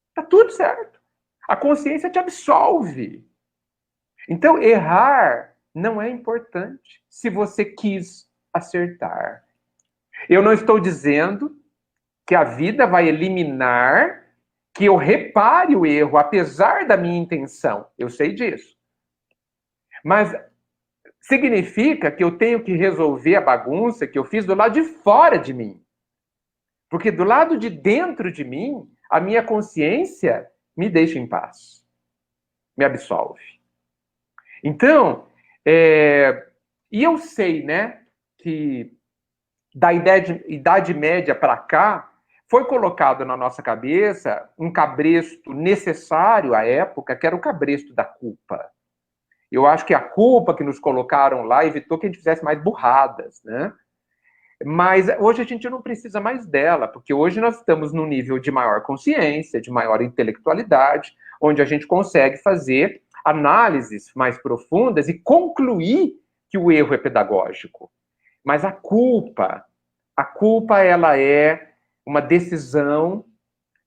Está tudo certo. A consciência te absolve. Então, errar não é importante se você quis acertar. Eu não estou dizendo que a vida vai eliminar que eu repare o erro, apesar da minha intenção. Eu sei disso. Mas significa que eu tenho que resolver a bagunça que eu fiz do lado de fora de mim. Porque do lado de dentro de mim, a minha consciência me deixa em paz. Me absolve. Então, e eu sei, né, que da Idade Média para cá, foi colocado na nossa cabeça um cabresto necessário à época, que era o cabresto da culpa. Eu acho que a culpa que nos colocaram lá evitou que a gente fizesse mais burradas, né? Mas hoje a gente não precisa mais dela, porque hoje nós estamos num nível de maior consciência, de maior intelectualidade, onde a gente consegue fazer análises mais profundas e concluir que o erro é pedagógico. Mas a culpa ela é uma decisão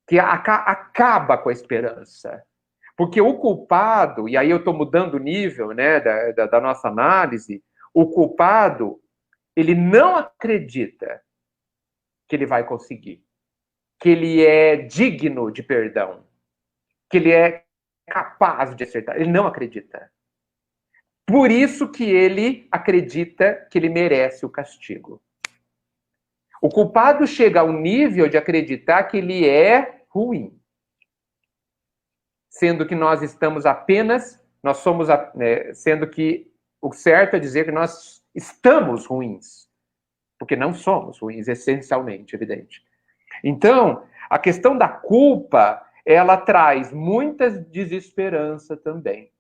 que acaba com a esperança. Porque o culpado, e aí eu estou mudando o nível, né, da nossa análise, o culpado, ele não acredita que ele vai conseguir, que ele é digno de perdão, que ele é capaz de acertar. Ele não acredita. Por isso que ele acredita que ele merece o castigo. O culpado chega ao nível de acreditar que ele é ruim. Sendo que nós estamos apenas, sendo que o certo é dizer que nós estamos ruins. Porque não somos ruins, essencialmente, evidente. Então, a questão da culpa, ela traz muita desesperança também.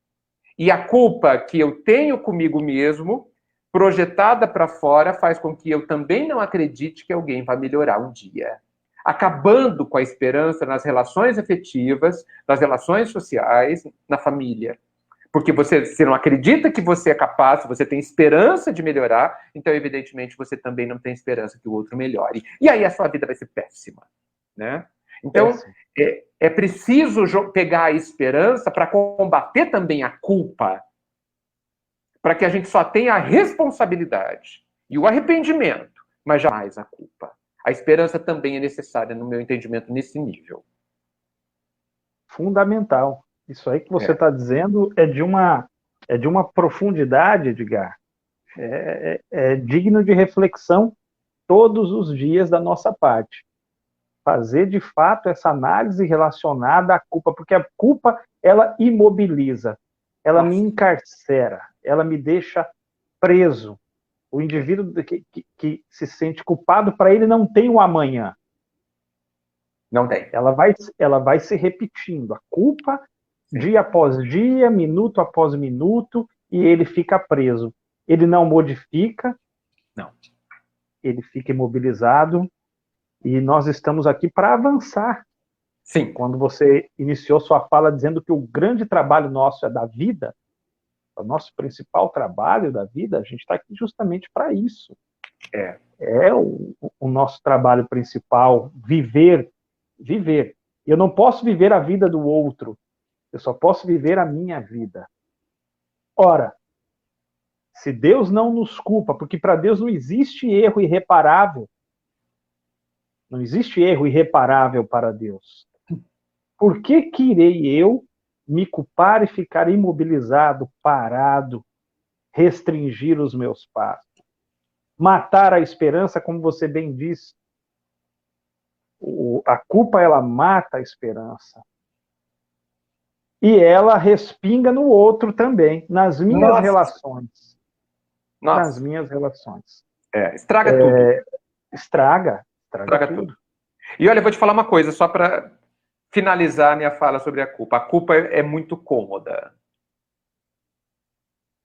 E a culpa que eu tenho comigo mesmo, projetada para fora, faz com que eu também não acredite que alguém vai melhorar um dia. Acabando com a esperança nas relações afetivas, nas relações sociais, na família. Porque você não acredita que você é capaz, você tem esperança de melhorar, então, evidentemente, você também não tem esperança que o outro melhore. E aí a sua vida vai ser péssima, né? Então, é preciso pegar a esperança para combater também a culpa, para que a gente só tenha a responsabilidade e o arrependimento, mas jamais a culpa. A esperança também é necessária, no meu entendimento, nesse nível. Fundamental. Isso aí que você está dizendo é de uma profundidade, Edgar. É digno de reflexão todos os dias da nossa parte. Fazer, de fato, essa análise relacionada à culpa, porque a culpa, ela imobiliza, ela me encarcera, ela me deixa preso. O indivíduo que se sente culpado, para ele não tem o amanhã. Não tem. Ela vai se repetindo. A culpa, dia após dia, minuto após minuto, e ele fica preso. Ele não modifica, não. Ele fica imobilizado, e nós estamos aqui para avançar. Sim. Quando você iniciou sua fala dizendo que o grande trabalho nosso é da vida, o nosso principal trabalho da vida, a gente está aqui justamente para isso. É o nosso trabalho principal, viver. Eu não posso viver a vida do outro, eu só posso viver a minha vida. Ora, se Deus não nos culpa, porque para Deus não existe erro irreparável, não existe erro irreparável para Deus. Por que irei eu me culpar e ficar imobilizado, parado, restringir os meus passos? Matar a esperança, como você bem disse. A culpa, ela mata a esperança. E ela respinga no outro também, nas minhas relações. Nas minhas relações. Estraga tudo. Estraga tudo. E olha, eu vou te falar uma coisa, só para finalizar a minha fala sobre a culpa. A culpa é muito cômoda.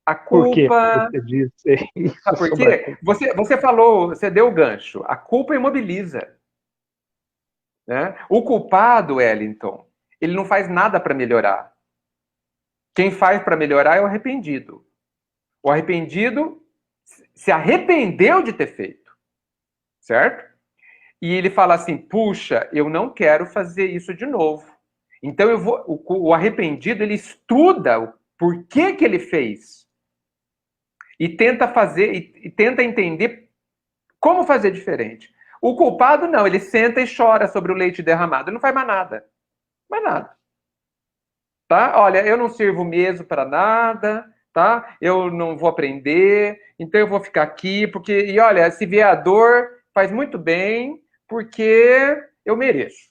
A culpa... Por que você disse isso? Sabe por quê? Você falou, você deu o gancho. A culpa imobiliza. Né? O culpado, Wellington, ele não faz nada para melhorar. Quem faz para melhorar é o arrependido. O arrependido se arrependeu de ter feito. Certo? E ele fala assim, puxa, eu não quero fazer isso de novo. Então o arrependido, ele estuda o porquê que ele fez. E tenta fazer, e tenta entender como fazer diferente. O culpado não, ele senta e chora sobre o leite derramado, ele não faz mais nada. Mais nada. Tá? Olha, eu não sirvo mesmo para nada, tá? Eu não vou aprender, então eu vou ficar aqui, porque, e olha, se vier a dor, faz muito bem, porque eu mereço.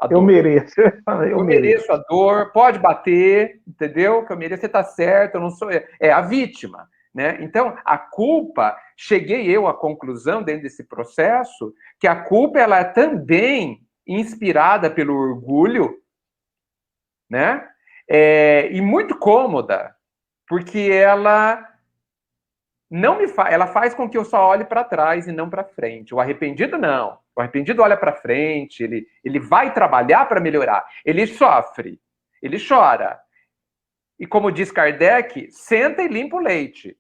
Eu mereço. Eu mereço a dor, pode bater, entendeu? Que eu mereço, você tá certo, eu não sou... É a vítima, né? Então, a culpa, cheguei eu à conclusão, dentro desse processo, que a culpa, ela é também inspirada pelo orgulho, né? E muito cômoda, porque ela... ela faz com que eu só olhe para trás e não para frente. O arrependido, não. O arrependido olha para frente, ele vai trabalhar para melhorar. Ele sofre, ele chora. E como diz Kardec, senta e limpa o leite.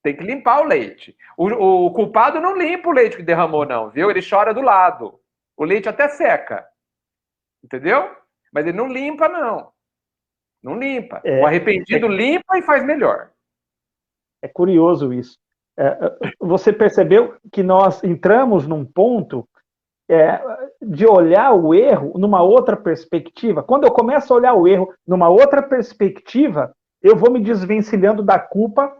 Tem que limpar o leite. O culpado não limpa o leite que derramou, não, viu? Ele chora do lado. O leite até seca. Entendeu? Mas ele não limpa, não. Não limpa. O arrependido limpa e faz melhor. É curioso isso. Você percebeu que nós entramos num ponto de olhar o erro numa outra perspectiva? Quando eu começo a olhar o erro numa outra perspectiva, eu vou me desvencilhando da culpa.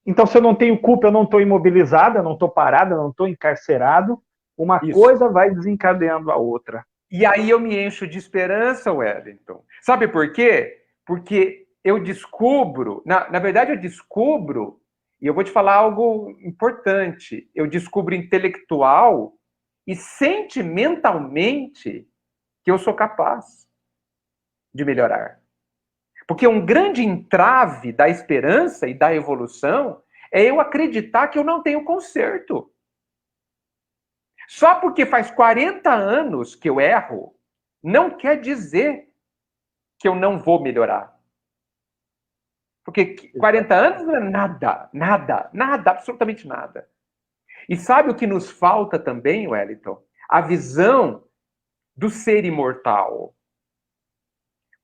Então, se eu não tenho culpa, eu não estou imobilizado, eu não estou parado, eu não estou encarcerado. Uma coisa vai desencadeando a outra. E aí eu me encho de esperança, Wellington. Sabe por quê? Porque eu descubro, na verdade eu descubro, e eu vou te falar algo importante, eu descubro intelectual e sentimentalmente que eu sou capaz de melhorar. Porque um grande entrave da esperança e da evolução é eu acreditar que eu não tenho conserto. Só porque faz 40 anos que eu erro, não quer dizer que eu não vou melhorar. Porque 40 anos não é nada, absolutamente nada. E sabe o que nos falta também, Wellington? A visão do ser imortal.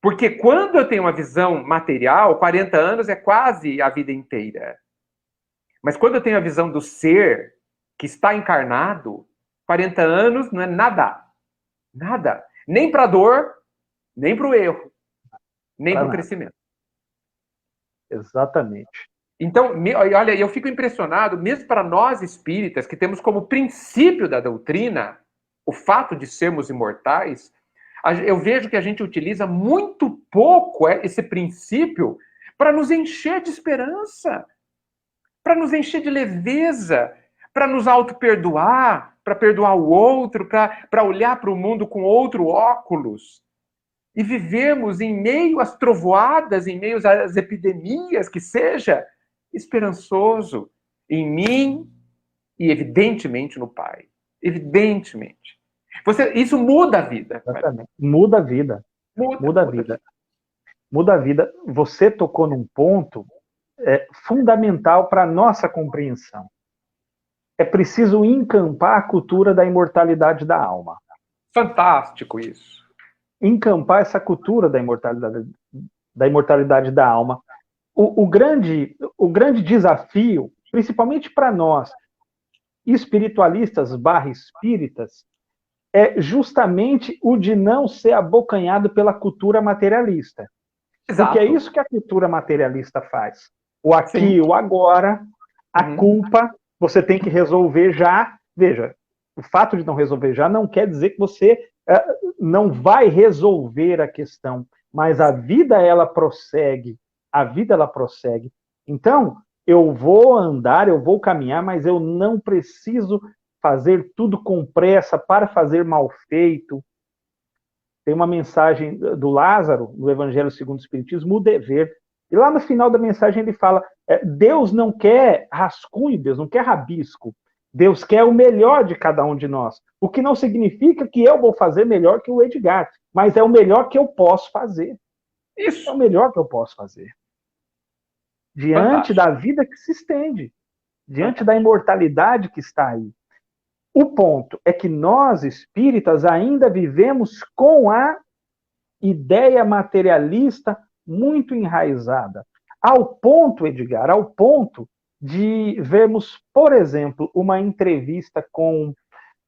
Porque quando eu tenho uma visão material, 40 anos é quase a vida inteira. Mas quando eu tenho a visão do ser que está encarnado, 40 anos não é nada. Nada. Nem para a dor, nem para o erro, nem para o crescimento. Exatamente. Então, olha, eu fico impressionado, mesmo para nós espíritas, que temos como princípio da doutrina o fato de sermos imortais, eu vejo que a gente utiliza muito pouco esse princípio para nos encher de esperança, para nos encher de leveza, para nos auto-perdoar, para perdoar o outro, para olhar para o mundo com outro óculos. E vivermos em meio às trovoadas, em meio às epidemias, que seja esperançoso em mim e, evidentemente, no Pai. Evidentemente. Isso muda a vida. Exatamente. Muda a vida. Muda a vida. Muda a vida. Você tocou num ponto fundamental para a nossa compreensão. É preciso encampar a cultura da imortalidade da alma. Fantástico isso. Encampar essa cultura da imortalidade da alma. O grande desafio, principalmente para nós, espiritualistas / espíritas, é justamente o de não ser abocanhado pela cultura materialista. Exato. Porque é isso que a cultura materialista faz. O aqui, Sim. o agora, a culpa, você tem que resolver já. Veja, o fato de não resolver já não quer dizer que você não vai resolver a questão, mas a vida, ela prossegue. A vida, ela prossegue. Então, eu vou andar, eu vou caminhar, mas eu não preciso fazer tudo com pressa para fazer mal feito. Tem uma mensagem do Lázaro, no Evangelho segundo o Espiritismo, o dever. E lá no final da mensagem ele fala, Deus não quer rascunho, Deus não quer rabisco. Deus quer o melhor de cada um de nós. O que não significa que eu vou fazer melhor que o Edgar, mas é o melhor que eu posso fazer. Isso. É o melhor que eu posso fazer. Diante da vida que se estende. Diante da imortalidade que está aí. O ponto é que nós, espíritas, ainda vivemos com a ideia materialista muito enraizada. Ao ponto, Edgar, ao ponto de vermos, por exemplo, uma entrevista com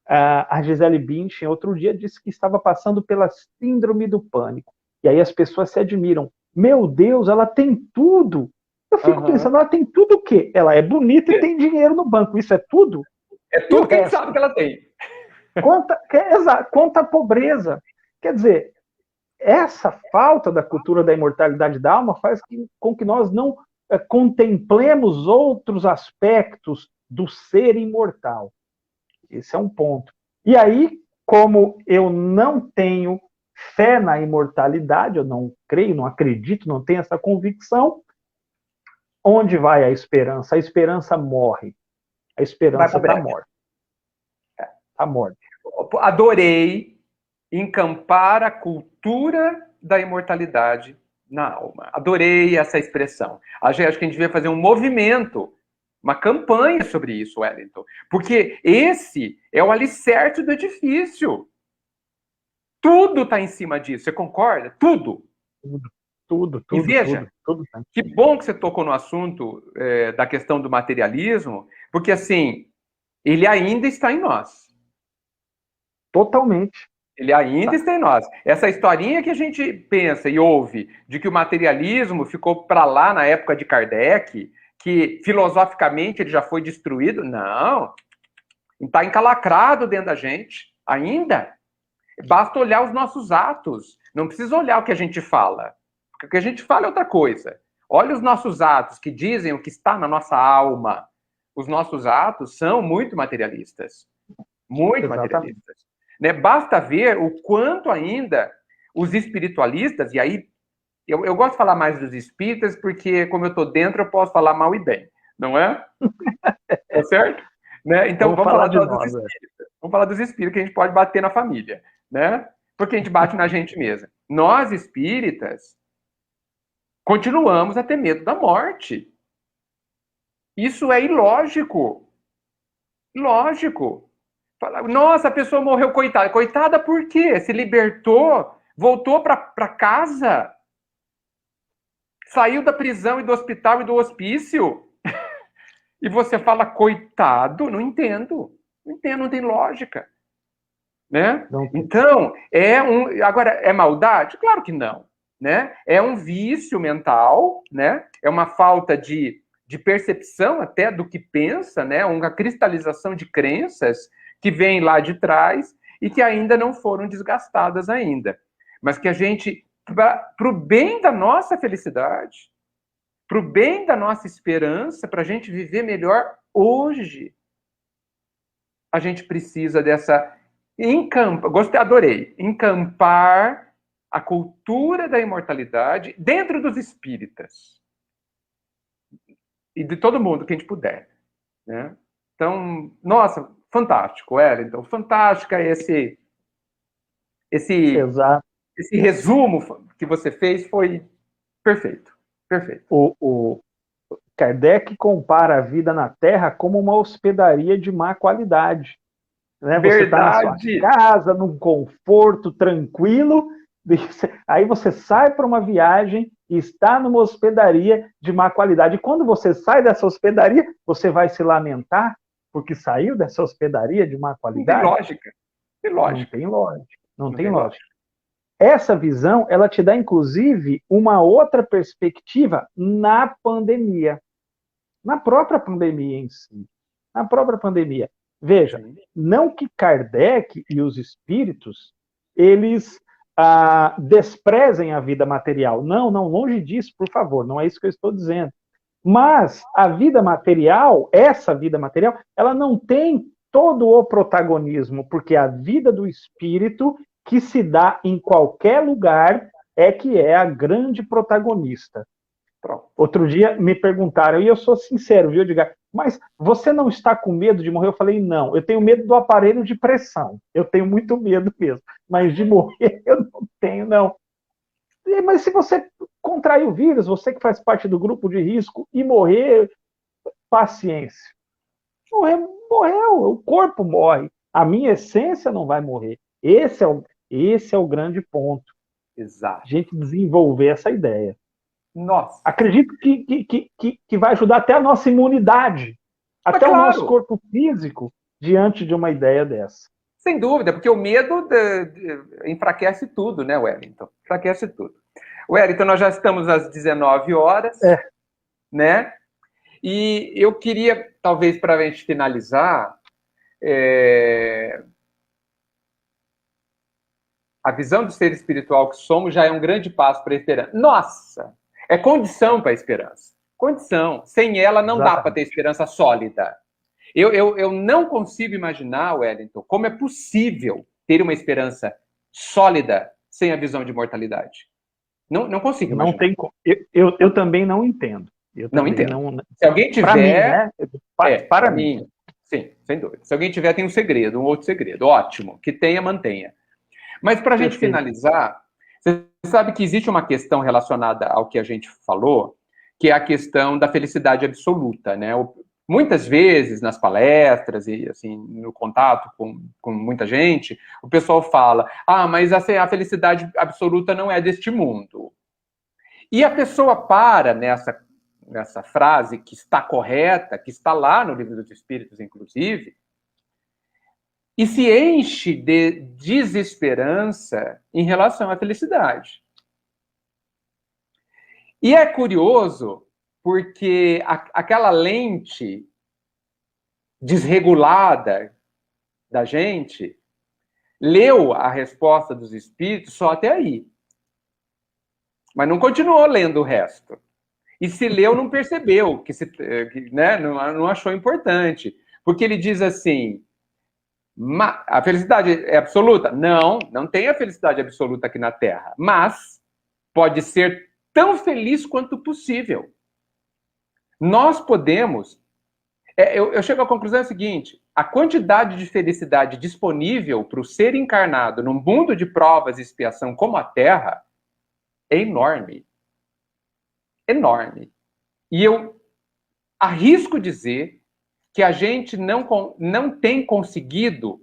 a Gisele Bündchen, outro dia disse que estava passando pela síndrome do pânico. E aí as pessoas se admiram. Meu Deus, ela tem tudo. Eu fico pensando, ela tem tudo o quê? Ela é bonita e tem dinheiro no banco. Isso é tudo? É tudo que a gente sabe que ela tem. Quanta pobreza. Quer dizer, essa falta da cultura da imortalidade da alma faz com que nós não contemplemos outros aspectos do ser imortal. Esse é um ponto. E aí, como eu não tenho fé na imortalidade, eu não creio, não acredito, não tenho essa convicção, onde vai a esperança? A esperança morre. A esperança está morta. Está morta. Adorei encampar a cultura da imortalidade na alma. Adorei essa expressão. Acho que a gente devia fazer um movimento, uma campanha sobre isso, Wellington. Porque esse é o alicerce do edifício. Tudo está em cima disso. Você concorda? Tudo. Tudo. E veja, tudo. Que bom que você tocou no assunto da questão do materialismo, porque assim, ele ainda está em nós. Totalmente. Ele ainda está em nós. Essa historinha que a gente pensa e ouve de que o materialismo ficou para lá na época de Kardec, que filosoficamente ele já foi destruído, não. Está encalacrado dentro da gente ainda. Basta olhar os nossos atos. Não precisa olhar o que a gente fala. Porque o que a gente fala é outra coisa. Olha os nossos atos que dizem o que está na nossa alma. Os nossos atos são muito materialistas. Muito materialistas. Né? Basta ver o quanto ainda os espiritualistas, e aí eu gosto de falar mais dos espíritas, porque como eu estou dentro, eu posso falar mal e bem, não é? Tá certo? Né? Então vamos falar dos espíritas. Vamos falar dos espíritas que a gente pode bater na família, né? Porque a gente bate na gente mesmo. Nós, espíritas, continuamos a ter medo da morte. Isso é ilógico. Ilógico. Nossa, a pessoa morreu, coitada. Coitada por quê? Se libertou, voltou para casa, saiu da prisão e do hospital e do hospício. E você fala, coitado? Não entendo. Não entendo, não tem lógica. Né? Então, agora, é maldade? Claro que não. Né? É um vício mental, né? É uma falta de percepção até do que pensa, né? Uma cristalização de crenças que vem lá de trás e que ainda não foram desgastadas ainda. Mas que a gente, para o bem da nossa felicidade, para o bem da nossa esperança, para a gente viver melhor hoje, a gente precisa dessa... adorei. Encampar a cultura da imortalidade dentro dos espíritas. E de todo mundo que a gente puder. Né? Então, nossa, fantástico, Wellington. Fantástica esse resumo que você fez, foi perfeito. Perfeito. O Kardec compara a vida na Terra como uma hospedaria de má qualidade. Né? Você está na sua casa, num conforto tranquilo, aí você sai para uma viagem e está numa hospedaria de má qualidade. E quando você sai dessa hospedaria, você vai se lamentar porque saiu dessa hospedaria de má qualidade? Não tem lógica. Não tem lógica. Essa visão, ela te dá, inclusive, uma outra perspectiva na pandemia. Na própria pandemia em si. Na própria pandemia. Veja, não que Kardec e os espíritos, eles desprezem a vida material. Não, longe disso, por favor, não é isso que eu estou dizendo. Mas a vida material, essa vida material, ela não tem todo o protagonismo, porque a vida do espírito, que se dá em qualquer lugar, é que é a grande protagonista. Outro dia me perguntaram, e eu sou sincero, viu, Edgar? Mas você não está com medo de morrer? Eu falei, não, eu tenho medo do aparelho de pressão. Eu tenho muito medo mesmo. Mas de morrer eu não tenho, não. Mas se você contrair o vírus, você que faz parte do grupo de risco, e morrer, paciência. Morreu, o corpo morre. A minha essência não vai morrer. Esse é o grande ponto. Exato. A gente desenvolver essa ideia. Nossa. Acredito que vai ajudar até a nossa imunidade, até o nosso corpo físico, diante de uma ideia dessa. Sem dúvida, porque o medo enfraquece tudo, né, Wellington? Enfraquece tudo. Wellington, nós já estamos às 19 horas, né? E eu queria, talvez, para a gente finalizar, a visão do ser espiritual que somos já é um grande passo para a esperança. Nossa! É condição para a esperança. Condição. Sem ela não dá para ter esperança sólida. Eu não consigo imaginar, Wellington, como é possível ter uma esperança sólida sem a visão de mortalidade. Não consigo imaginar. Não tem, eu também não entendo. Não entendo. Se alguém tiver... Para mim, sim, sem dúvida. Se alguém tiver, tem um segredo, um outro segredo. Ótimo. Que tenha, mantenha. Mas para a gente finalizar, você sabe que existe uma questão relacionada ao que a gente falou, que é a questão da felicidade absoluta, né? Muitas vezes, nas palestras e assim, no contato com muita gente, o pessoal fala, mas a felicidade absoluta não é deste mundo. E a pessoa para nessa frase que está correta, que está lá no Livro dos Espíritos, inclusive, e se enche de desesperança em relação à felicidade. E é curioso porque aquela lente desregulada da gente leu a resposta dos espíritos só até aí. Mas não continuou lendo o resto. E se leu, não percebeu, né, não achou importante. Porque ele diz assim, a felicidade é absoluta? Não, não tem a felicidade absoluta aqui na Terra. Mas pode ser tão feliz quanto possível. Nós podemos... Eu chego à conclusão seguinte, a quantidade de felicidade disponível para o ser encarnado num mundo de provas e expiação como a Terra é enorme. Enorme. E eu arrisco dizer que a gente não tem conseguido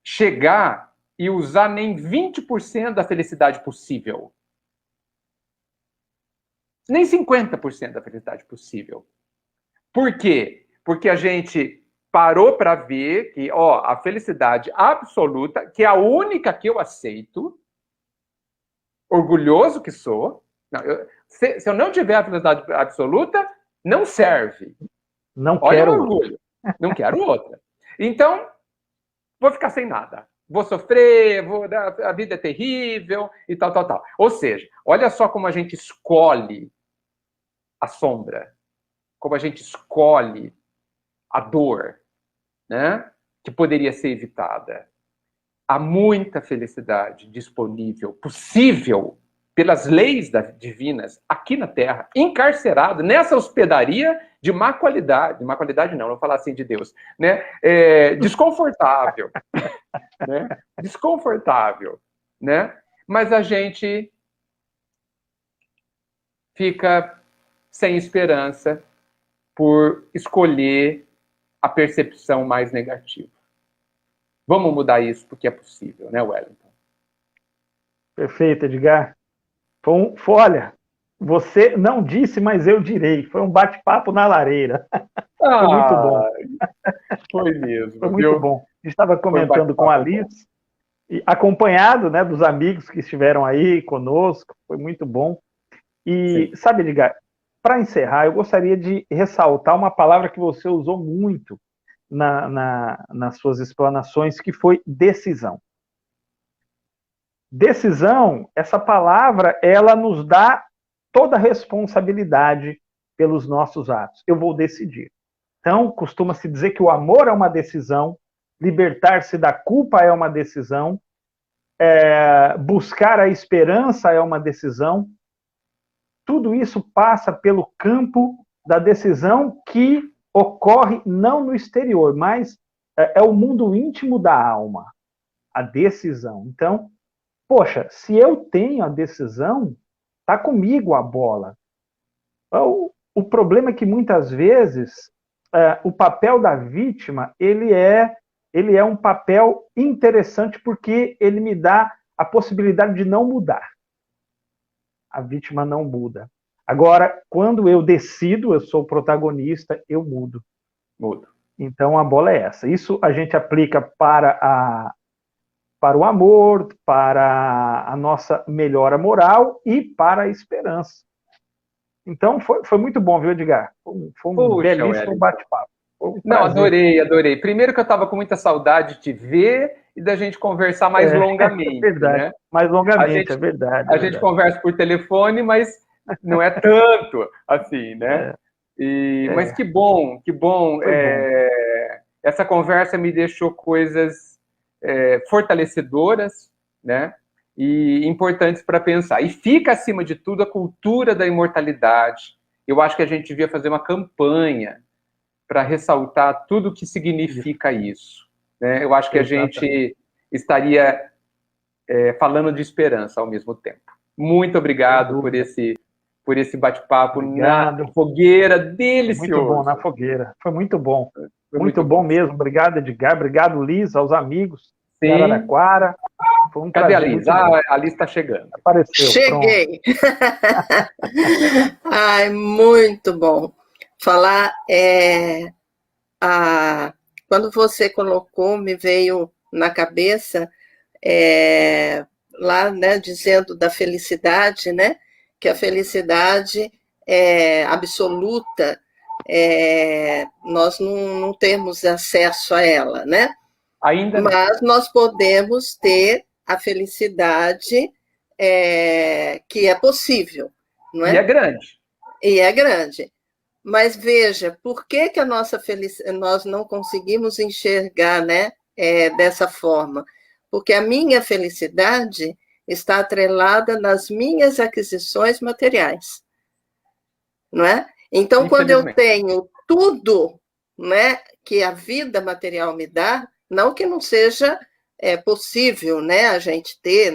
chegar e usar nem 20% da felicidade possível. Nem 50% da felicidade possível. Por quê? Porque a gente parou para ver que a felicidade absoluta, que é a única que eu aceito, orgulhoso que sou, se eu não tiver a felicidade absoluta, não serve. Não Olha quero o orgulho. Não quero outra. Então, vou ficar sem nada. Vou sofrer, a vida é terrível e tal. Ou seja, olha só como a gente escolhe a sombra. Como a gente escolhe a dor, né? Que poderia ser evitada. Há muita felicidade disponível, possível, pelas leis divinas, aqui na Terra, encarcerado, nessa hospedaria de má qualidade não vou falar assim de Deus, né? Desconfortável, né? Desconfortável, né? Mas a gente fica sem esperança por escolher a percepção mais negativa. Vamos mudar isso porque é possível, né, Wellington? Perfeito, Edgar. Olha, você não disse, mas eu direi. Foi um bate-papo na lareira. Foi muito bom. Foi mesmo. Foi muito bom. A gente estava comentando com a Alice, e acompanhado, né, dos amigos que estiveram aí conosco. Foi muito bom. E, sim, sabe, Edgar, para encerrar, eu gostaria de ressaltar uma palavra que você usou muito nas suas explanações, que foi decisão. Decisão, essa palavra, ela nos dá toda a responsabilidade pelos nossos atos. Eu vou decidir. Então, costuma-se dizer que o amor é uma decisão, libertar-se da culpa é uma decisão, buscar a esperança é uma decisão. Tudo isso passa pelo campo da decisão que ocorre não no exterior, mas é o mundo íntimo da alma, a decisão. Então, poxa, se eu tenho a decisão, está comigo a bola. O problema é que muitas vezes o papel da vítima ele é um papel interessante porque ele me dá a possibilidade de não mudar. A vítima não muda. Agora, quando eu decido, eu sou o protagonista, eu mudo. Mudo. Então, a bola é essa. Isso a gente aplica para o amor, para a nossa melhora moral e para a esperança. Então, foi muito bom, viu, Edgar? Foi um belíssimo bate-papo. Não, adorei. Primeiro que eu estava com muita saudade de te ver e da gente conversar mais longamente. É verdade, né? Mais longamente, é verdade. A gente conversa por telefone, mas não é tanto assim, né? Mas que bom. Essa conversa me deixou coisas fortalecedoras, né? E importantes para pensar. E fica, acima de tudo, a cultura da imortalidade. Eu acho que a gente devia fazer uma campanha para ressaltar tudo o que significa isso. Né? Eu acho que a gente estaria falando de esperança ao mesmo tempo. Muito obrigado por esse bate-papo na fogueira delicioso. Muito bom, na fogueira. Foi muito bom. Muito bom mesmo. Obrigado, Edgar. Obrigado, Liz, aos amigos de Araraquara. Foi um Cadê prazer, a Liz? A Liz está chegando. Apareceu. Cheguei. Ai, muito bom. Falar a quando você colocou, me veio na cabeça, lá, né, dizendo da felicidade, né, que a felicidade é absoluta, nós não temos acesso a ela, né? Ainda não. Mas nós podemos ter a felicidade que é possível, não é? E é grande. E é grande. Mas veja, por que, que a nossa nós não conseguimos enxergar, né, dessa forma? Porque a minha felicidade está atrelada nas minhas aquisições materiais, não é? Então, quando eu tenho tudo, né, que a vida material me dá, não que não seja possível, né, a gente ter,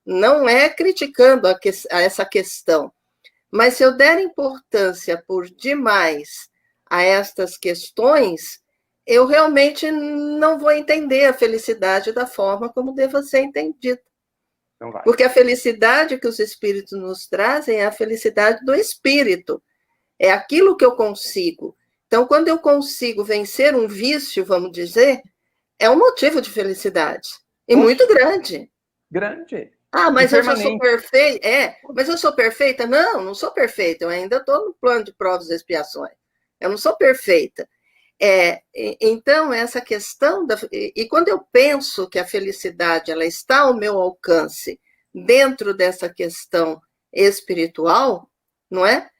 não é criticando a essa questão, mas se eu der importância por demais a estas questões, eu realmente não vou entender a felicidade da forma como deva ser entendida. Porque a felicidade que os espíritos nos trazem é a felicidade do espírito. É aquilo que eu consigo. Então, quando eu consigo vencer um vício, vamos dizer, é um motivo de felicidade. E muito grande. Grande. Ah, mas eu já sou perfeita. Mas eu sou perfeita? Não, não sou perfeita. Eu ainda estou no plano de provas e expiações. Eu não sou perfeita. Então, essa questão e quando eu penso que a felicidade ela está ao meu alcance dentro dessa questão espiritual, não é?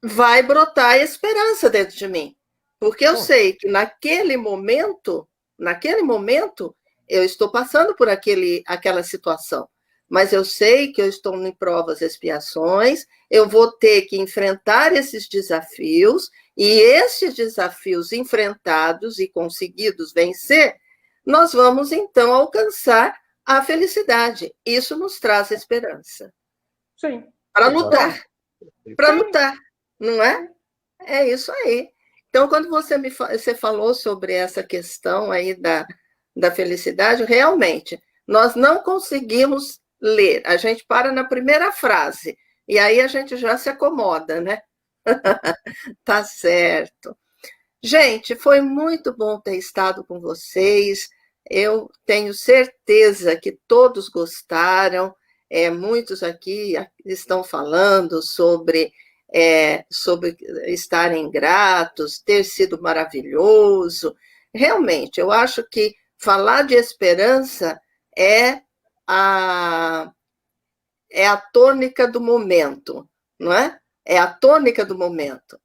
Vai brotar a esperança dentro de mim. Porque eu sei que naquele momento, eu estou passando por aquela situação. Mas eu sei que eu estou em provas e expiações, eu vou ter que enfrentar esses desafios, e esses desafios enfrentados e conseguidos vencer, nós vamos, então, alcançar a felicidade. Isso nos traz esperança. Sim. Para lutar. Para lutar, não é? É isso aí. Então, quando você falou sobre essa questão aí da felicidade, realmente, nós não conseguimos ler. A gente para na primeira frase, e aí a gente já se acomoda, né? Tá certo. Gente, foi muito bom ter estado com vocês. Eu tenho certeza que todos gostaram. Muitos aqui estão falando sobre estarem gratos, ter sido maravilhoso. Realmente, eu acho que falar de esperança é a tônica do momento, não é? É a tônica do momento.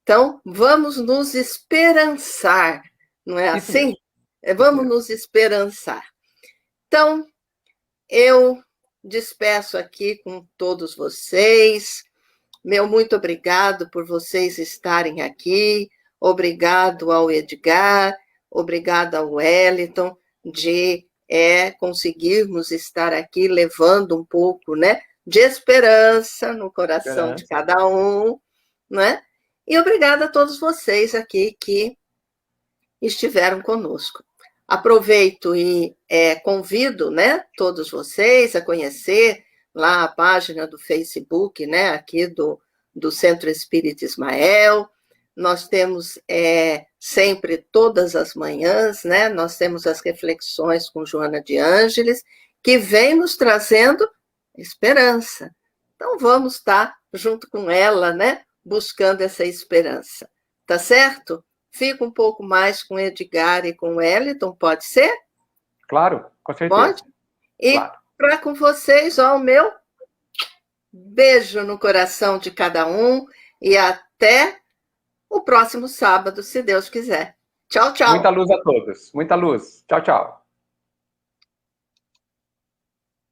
Então, vamos nos esperançar, não é assim? Vamos nos esperançar. Então, eu despeço aqui com todos vocês. Meu muito obrigado por vocês estarem aqui. Obrigado ao Edgar, obrigado ao Wellington de conseguirmos estar aqui levando um pouco, né, de esperança no coração de cada um, né? E obrigada a todos vocês aqui que estiveram conosco. Aproveito e convido, né, todos vocês a conhecer lá a página do Facebook, né, aqui do Centro Espírita Ismael. Nós temos sempre, todas as manhãs, né, nós temos as reflexões com Joana de Ângeles, que vem nos trazendo esperança. Então, vamos estar junto com ela, né, buscando essa esperança. Tá certo? Fica um pouco mais com Edgar e com Wellington, pode ser? Claro, com certeza. Pode? E para com vocês, o meu beijo no coração de cada um e até o próximo sábado, se Deus quiser. Tchau, tchau. Muita luz a todos. Muita luz. Tchau, tchau.